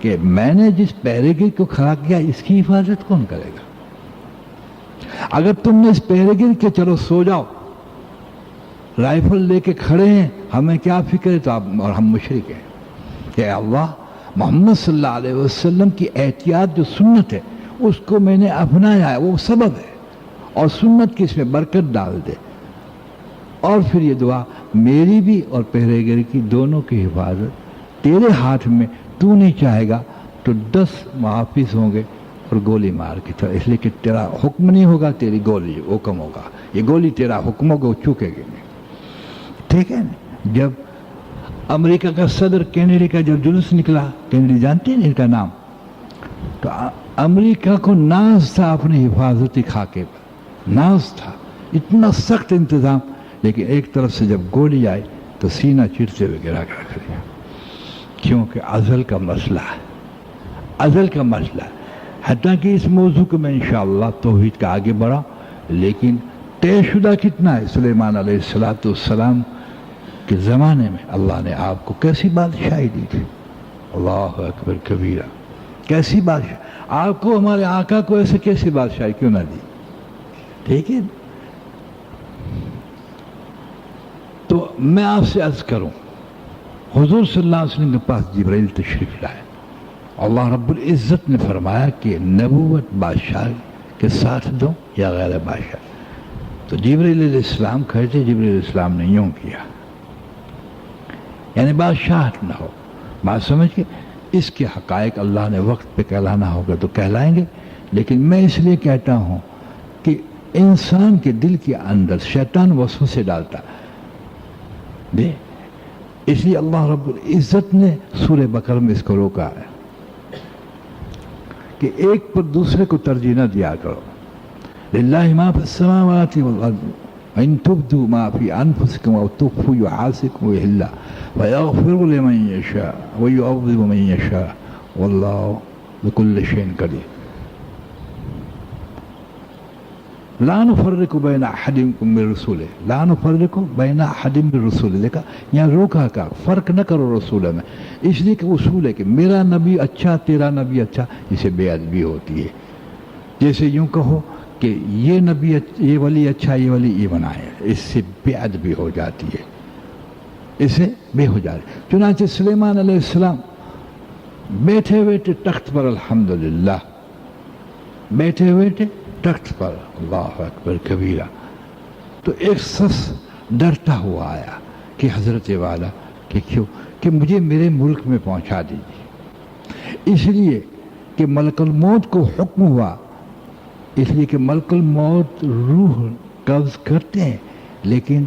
کہ میں نے جس پہرے گیر کو کھڑا کیا اس کی حفاظت کون کرے گا؟ اگر تم نے اس پہرے گیر کے چلو سو جاؤ، رائفل لے کے کھڑے ہیں، ہمیں کیا فکر ہے، تو آپ اور ہم مشرک ہیں کہ اللہ محمد صلی اللہ علیہ وسلم کی احتیاط جو سنت ہے اس کو میں نے اپنایا ہے، وہ سبب ہے، اور سنت کی اس میں برکت ڈال دے۔ اور پھر یہ دعا میری بھی اور پہرے گیر کی دونوں کی حفاظت تیرے ہاتھ میں، تو نہیں چاہے گا تو 10 محافظ ہوں گے اور گولی مار کے طرح، اس لیے کہ تیرا حکم نہیں ہوگا، تیری گولی حکم ہوگا، یہ گولی تیرا حکم ہوگا، وہ چوکے گی نہیں، ٹھیک ہے نا؟ جب امریکہ کا صدر کینیڈی کا جب جلوس نکلا، کینیڈی جانتے ہیں ان کا نام، تو امریکہ کو ناز تھا اپنی حفاظتی خاکے پر، ناز تھا، اتنا سخت انتظام، لیکن ایک طرف سے جب گولی آئی تو سینہ چیرتے ہوئے گرا کر دیا، کیونکہ ازل کا مسئلہ ہے، ازل کا مسئلہ ہے۔ حتیٰ کہ اس موضوع کو میں انشاءاللہ توحید کا آگے بڑھا، لیکن طے شدہ کتنا ہے؟ سلیمان علیہ السلام کے زمانے میں اللہ نے آپ کو کیسی بادشاہی دی تھی، اللہ اکبر کبیرہ، کیسی بادشاہ، آپ کو ہمارے آقا کو ایسے کیسی بادشاہی کیوں نہ دی؟ ٹھیک ہے؟ تو میں آپ سے عرض کروں، حضور صلی اللہ علیہ وسلم کے پاس جبرائیل تشریف لائے، اللہ رب العزت نے فرمایا کہ نبوت بادشاہ کے ساتھ دو یا غیر بادشاہ، تو جبرائیل علیہ السلام کہتے، جبرائیل علیہ السلام نے یوں کیا، یعنی بادشاہت نہ ہو، بات سمجھ کے، اس کے حقائق اللہ نے وقت پہ کہلانا ہوگا تو کہلائیں گے، لیکن میں اس لیے کہتا ہوں کہ انسان کے دل کے اندر شیطان وسوسے ڈالتا دے، اس لیے اللہ رب العزت نے سورہ بقرہ میں اس کو روکا ہے کہ ایک پر دوسرے کو ترجیح نہ دیا کرو، للہ ما فی السماوات والارض وَإِن تُبْدُوا مَا فِي أَنفُسِكُمْ أَوْ تُخْفُوهُ يُحَاسِبْكُم بِهِ اللَّهُ وَيَغْفِرُ لِمَن يَشَاءُ وَيُعَذِّبُ مَن يَشَاءُ وَاللَّهُ بِكُلِّ شَيْءٍ قَدِيرٌ۔ لا نفرق بین احد من رسولہ، لا نفرق بین احد من رسولہ، دیکھا یہاں روکا کا فرق نہ کرو رسول میں، اس لیے کہ اصول ہے کہ میرا نبی اچھا تیرا نبی اچھا، اسے بے ادبی ہوتی ہے۔ جیسے یوں کہو کہ یہ نبی یہ ولی اچھا، یہ ولی یہ بنائے، اس سے بے ادبی ہو جاتی ہے، اس سے بے ہو جاتی ہے۔ چنانچہ سلیمان علیہ السلام بیٹھے بیٹھے تخت پر، الحمدللہ بیٹھے بیٹھے تخت پر، اللہ اکبر کبیرہ، تو ایک شخص ڈرتا ہوا آیا کہ حضرت والا کہ کیوں کہ مجھے میرے ملک میں پہنچا دیجیے، اس لیے کہ ملک الموت کو حکم ہوا، اس لیے کہ ملک الموت روح قبض کرتے ہیں لیکن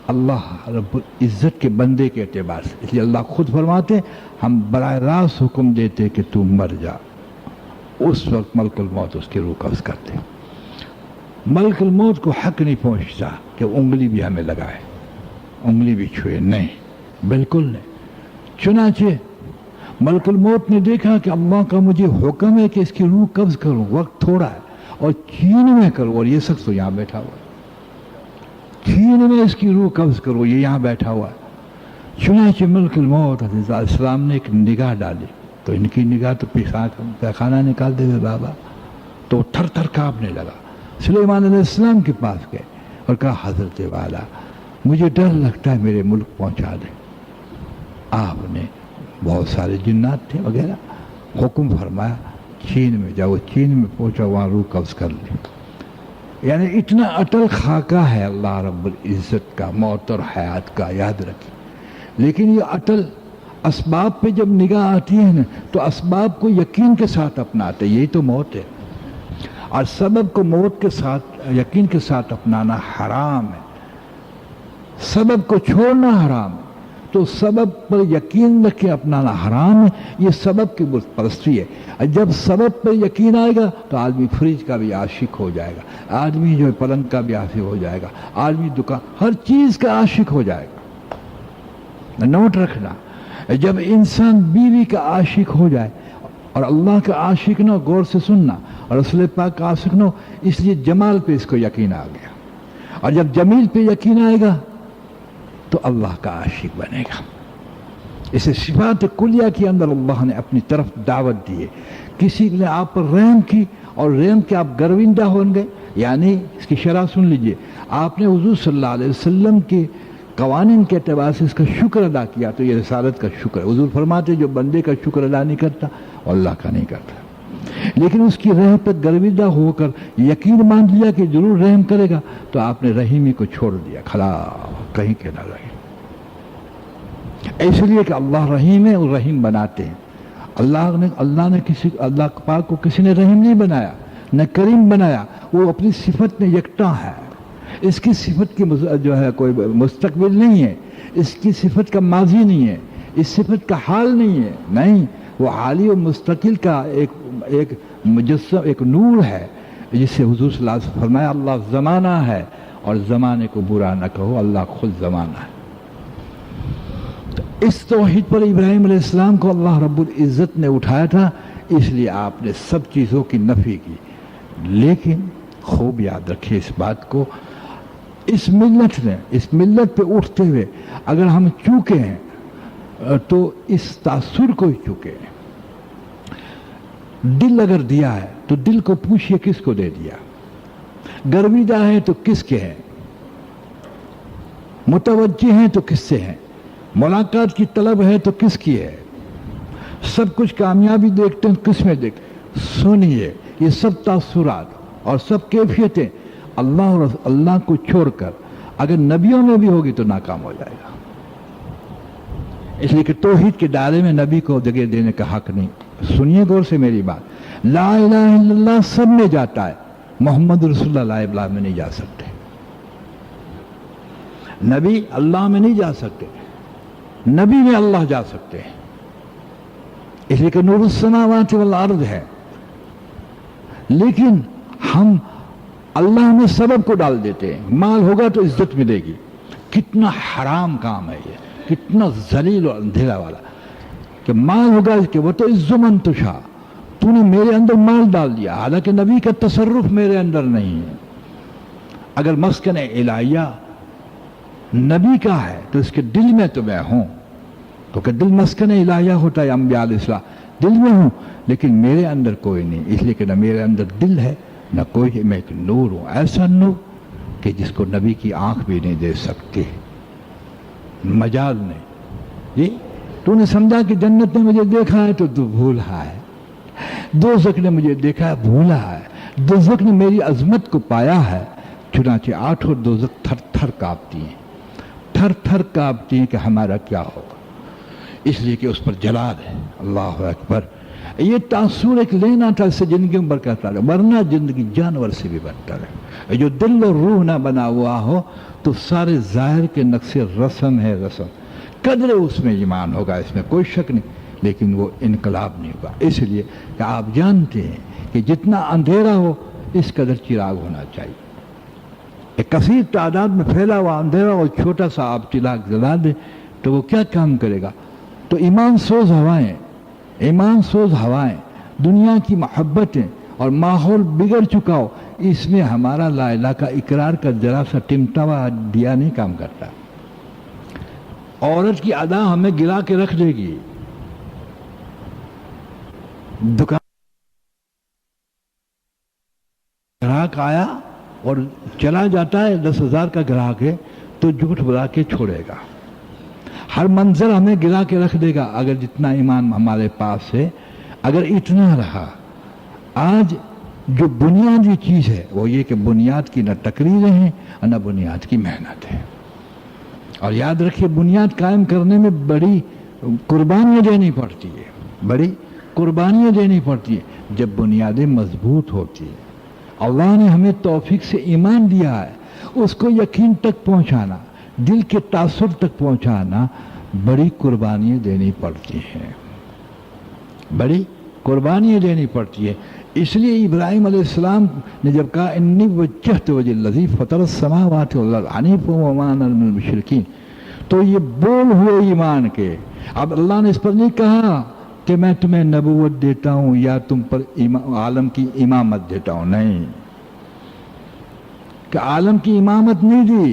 اللہ رب العزت کے بندے کے اعتبار سے، اس لیے اللہ خود فرماتے ہیں ہم براہ راست حکم دیتے کہ تو مر جا، اس وقت ملک الموت اس کی روح قبض کرتے ہیں۔ ملک الموت کو حق نہیں پہنچتا کہ انگلی بھی ہمیں لگائے، انگلی بھی چھوئے، نہیں، بالکل نہیں۔ چنانچہ ملک الموت نے دیکھا کہ اللہ کا مجھے حکم ہے کہ اس کی روح قبض کروں، وقت تھوڑا ہے اور چین میں کروں، اور یہ شخص تو یہاں بیٹھا ہوا ہے، چین میں اس کی روح قبض کرو، یہ یہاں بیٹھا ہوا ہے۔ چنانچہ ملک الموت حضرت السلام نے ایک نگاہ ڈالی تو ان کی نگاہ تو پیخانہ نکال دے بابا، تو تھر تھر کانپنے لگا۔ سلیمان علیہ السلام کے پاس گئے اور کہا حضرت والا مجھے ڈر لگتا ہے میرے ملک پہنچا دیں۔ آپ نے بہت سارے جنات تھے وغیرہ، حکم فرمایا چین میں جاؤ، چین میں پہنچا، وہاں روح قبض کر لی۔ یعنی اتنا اٹل خاکہ ہے اللہ رب العزت کا موت اور حیات کا، یاد رکھیں۔ لیکن یہ اٹل اسباب پہ جب نگاہ آتی ہے نا تو اسباب کو یقین کے ساتھ اپناتے، یہی تو موت ہے، اور سبب کو موت کے ساتھ یقین کے ساتھ اپنانا حرام ہے، سبب کو چھوڑنا حرام ہے، تو سبب پر یقین رکھ کے اپنانا حرام ہے، یہ سبب کی بت پرستی ہے۔ اور جب سبب پر یقین آئے گا تو آدمی فریج کا بھی عاشق ہو جائے گا، آدمی جو ہے پلنگ کا بھی عاشق ہو جائے گا، آدمی دکان ہر چیز کا عاشق ہو جائے گا۔ نوٹ رکھنا، جب انسان بیوی کا عاشق ہو جائے اور اللہ کا عاشق نہ ہو، غور سے سننا، اور رسول پاک کا عاشق نہ ہو، اس لیے جمال پہ اس کو یقین آ گیا، اور جب جمیل پہ یقین آئے گا تو اللہ کا عاشق بنے گا۔ اسے صفات کلیہ کے اندر اللہ نے اپنی طرف دعوت دی ہے. کسی نے آپ پر رحم کی اور رحم کے آپ گرویندہ ہوں گے، یعنی اس کی شرح سن لیجئے، آپ نے حضور صلی اللہ علیہ وسلم کے قوانین کے اعتبار سے اس کا شکر ادا کیا تو یہ رسالت کا شکر ہے. حضور فرماتے جو بندے کا شکر ادا نہیں کرتا وہ اللہ کا نہیں کرتا. لیکن اس کی رحم پر گرویدہ ہو کر یقین مان لیا کہ ضرور رحم کرے گا تو آپ نے رحیمی کو چھوڑ دیا، کھلا کہیں کے نہ رہے. اس لیے کہ اللہ رحیم ہے اور رحیم بناتے ہیں. اللہ پاک کو کسی نے رحیم نہیں بنایا نہ کریم بنایا، وہ اپنی صفت میں یکٹا ہے. اس کی صفت کی جو ہے کوئی مستقبل نہیں ہے، اس کی صفت کا ماضی نہیں ہے، اس صفت کا حال نہیں ہے، نہیں، وہ حالی و مستقل کا ایک مجسم، ایک نور ہے جس سے حضور صلی اللہ علیہ وسلم فرمایا اللہ زمانہ ہے اور زمانے کو برا نہ کہو، اللہ خود زمانہ ہے. تو اس توحید پر ابراہیم علیہ السلام کو اللہ رب العزت نے اٹھایا تھا، اس لیے آپ نے سب چیزوں کی نفی کی. لیکن خوب یاد رکھیے اس بات کو، اس ملت پہ اٹھتے ہوئے اگر ہم چوکے ہیں تو اس تاثر کو ہی چوکے ہیں. دل اگر دیا ہے تو دل کو پوچھئے کس کو دے دیا، گرویدہ ہے تو کس کے ہیں، متوجہ ہیں تو کس سے ہیں، ملاقات کی طلب ہے تو کس کی ہے، سب کچھ کامیابی دیکھتے ہیں کس میں دیکھتے. سنیے یہ سب تاثرات اور سب کیفیتیں اللہ کو چھوڑ کر اگر نبیوں میں بھی ہوگی تو ناکام ہو جائے گا. اس لیے کہ توحید کے دائرے میں نبی کو جگہ دینے کا حق نہیں. سنیے غور سے میری بات، لا الہ الا اللہ سب میں جاتا ہے، محمد رسول اللہ میں نہیں جا سکتے. نبی اللہ میں نہیں جا سکتے، نبی میں اللہ جا سکتے ہیں. اس لیے کہ نور السماوات والارض ہے. لیکن ہم اللہ میں سبب کو ڈال دیتے ہیں، مال ہوگا تو عزت ملے گی. کتنا حرام کام ہے یہ، کتنا ذلیل اور اندھیرا والا کہ مال ہوگا کہ وہ تو عز من تشاء، تو نے میرے اندر مال ڈال دیا، حالانکہ نبی کا تصرف میرے اندر نہیں ہے. اگر مسکن الہیہ نبی کا ہے تو اس کے دل میں تو میں ہوں، کیونکہ دل مسکن الہیہ ہوتا ہے انبیاء علیہ السلام، دل میں ہوں لیکن میرے اندر کوئی نہیں. اس لیے کہ نہ میرے اندر دل ہے نہ کوئی، میں ایک نور ہوں، ایسا نور کہ جس کو نبی کی آنکھ بھی نہیں دے سکتی، مجال نہیں. جی تو نے سمجھا کہ جنت نے مجھے دیکھا ہے تو بھولا ہے، دوزخ نے مجھے دیکھا ہے بھولا ہے. دوزخ نے میری عظمت کو پایا ہے، چنانچہ آٹھوں دوزخ تھر تھر کانپتی ہیں، تھر تھر کانپتی ہیں کہ ہمارا کیا ہوگا. اس لیے کہ اس پر جلال ہے. اللہ اکبر. یہ تاثر ایک لینا تھا، اس سے زندگی میں برکت آ رہا، ورنہ زندگی جانور سے بھی بدتر ہے. جو دل اور روح نہ بنا ہوا ہو تو سارے ظاہر کے نقش رسم ہے، رسم قدر اس میں ایمان ہوگا، اس میں کوئی شک نہیں، لیکن وہ انقلاب نہیں ہوگا. اس لیے کہ آپ جانتے ہیں کہ جتنا اندھیرا ہو اس قدر چراغ ہونا چاہیے. ایک کثیر تعداد میں پھیلا ہوا اندھیرا اور چھوٹا سا آپ چراغ جلا دیں تو وہ کیا کام کرے گا. تو ایمان سوز ہوائیں، دنیا کی محبتیں اور ماحول بگڑ چکا ہو، اس میں ہمارا لا الہ کا اقرار کا ذرا سا ٹمٹا ہوا دیا نہیں کام کرتا. عورت کی ادا ہمیں گرا کے رکھ دے گی. دکان گراہک آیا اور چلا جاتا ہے، 10,000 کا گراہک ہے تو جھوٹ بلا کے چھوڑے گا. ہر منظر ہمیں گرا کے رکھ دے گا اگر جتنا ایمان ہمارے پاس ہے، اگر اتنا رہا. آج جو بنیادی چیز ہے وہ یہ کہ بنیاد کی نہ تقریریں ہیں اور نہ بنیاد کی محنت ہے. اور یاد رکھیے بنیاد قائم کرنے میں بڑی قربانیاں دینی پڑتی ہے، بڑی قربانیاں دینی پڑتی ہے جب بنیادیں مضبوط ہوتی ہیں. اللہ نے ہمیں توفیق سے ایمان دیا ہے، اس کو یقین تک پہنچانا، دل کے تاثر تک پہنچانا بڑی قربانیاں دینی پڑتی ہیں، بڑی قربانیاں دینی پڑتی ہے. اس لیے ابراہیم علیہ السلام نے جب کہا انی وجہت وجہ الذی فطر السماوات والارض حنیفا وما انا من المشرکین، تو یہ بول ہوئے ایمان کے. اب اللہ نے اس پر نہیں کہا کہ میں تمہیں نبوت دیتا ہوں یا تم پر عالم کی امامت دیتا ہوں، نہیں، کہ عالم کی امامت نہیں دی،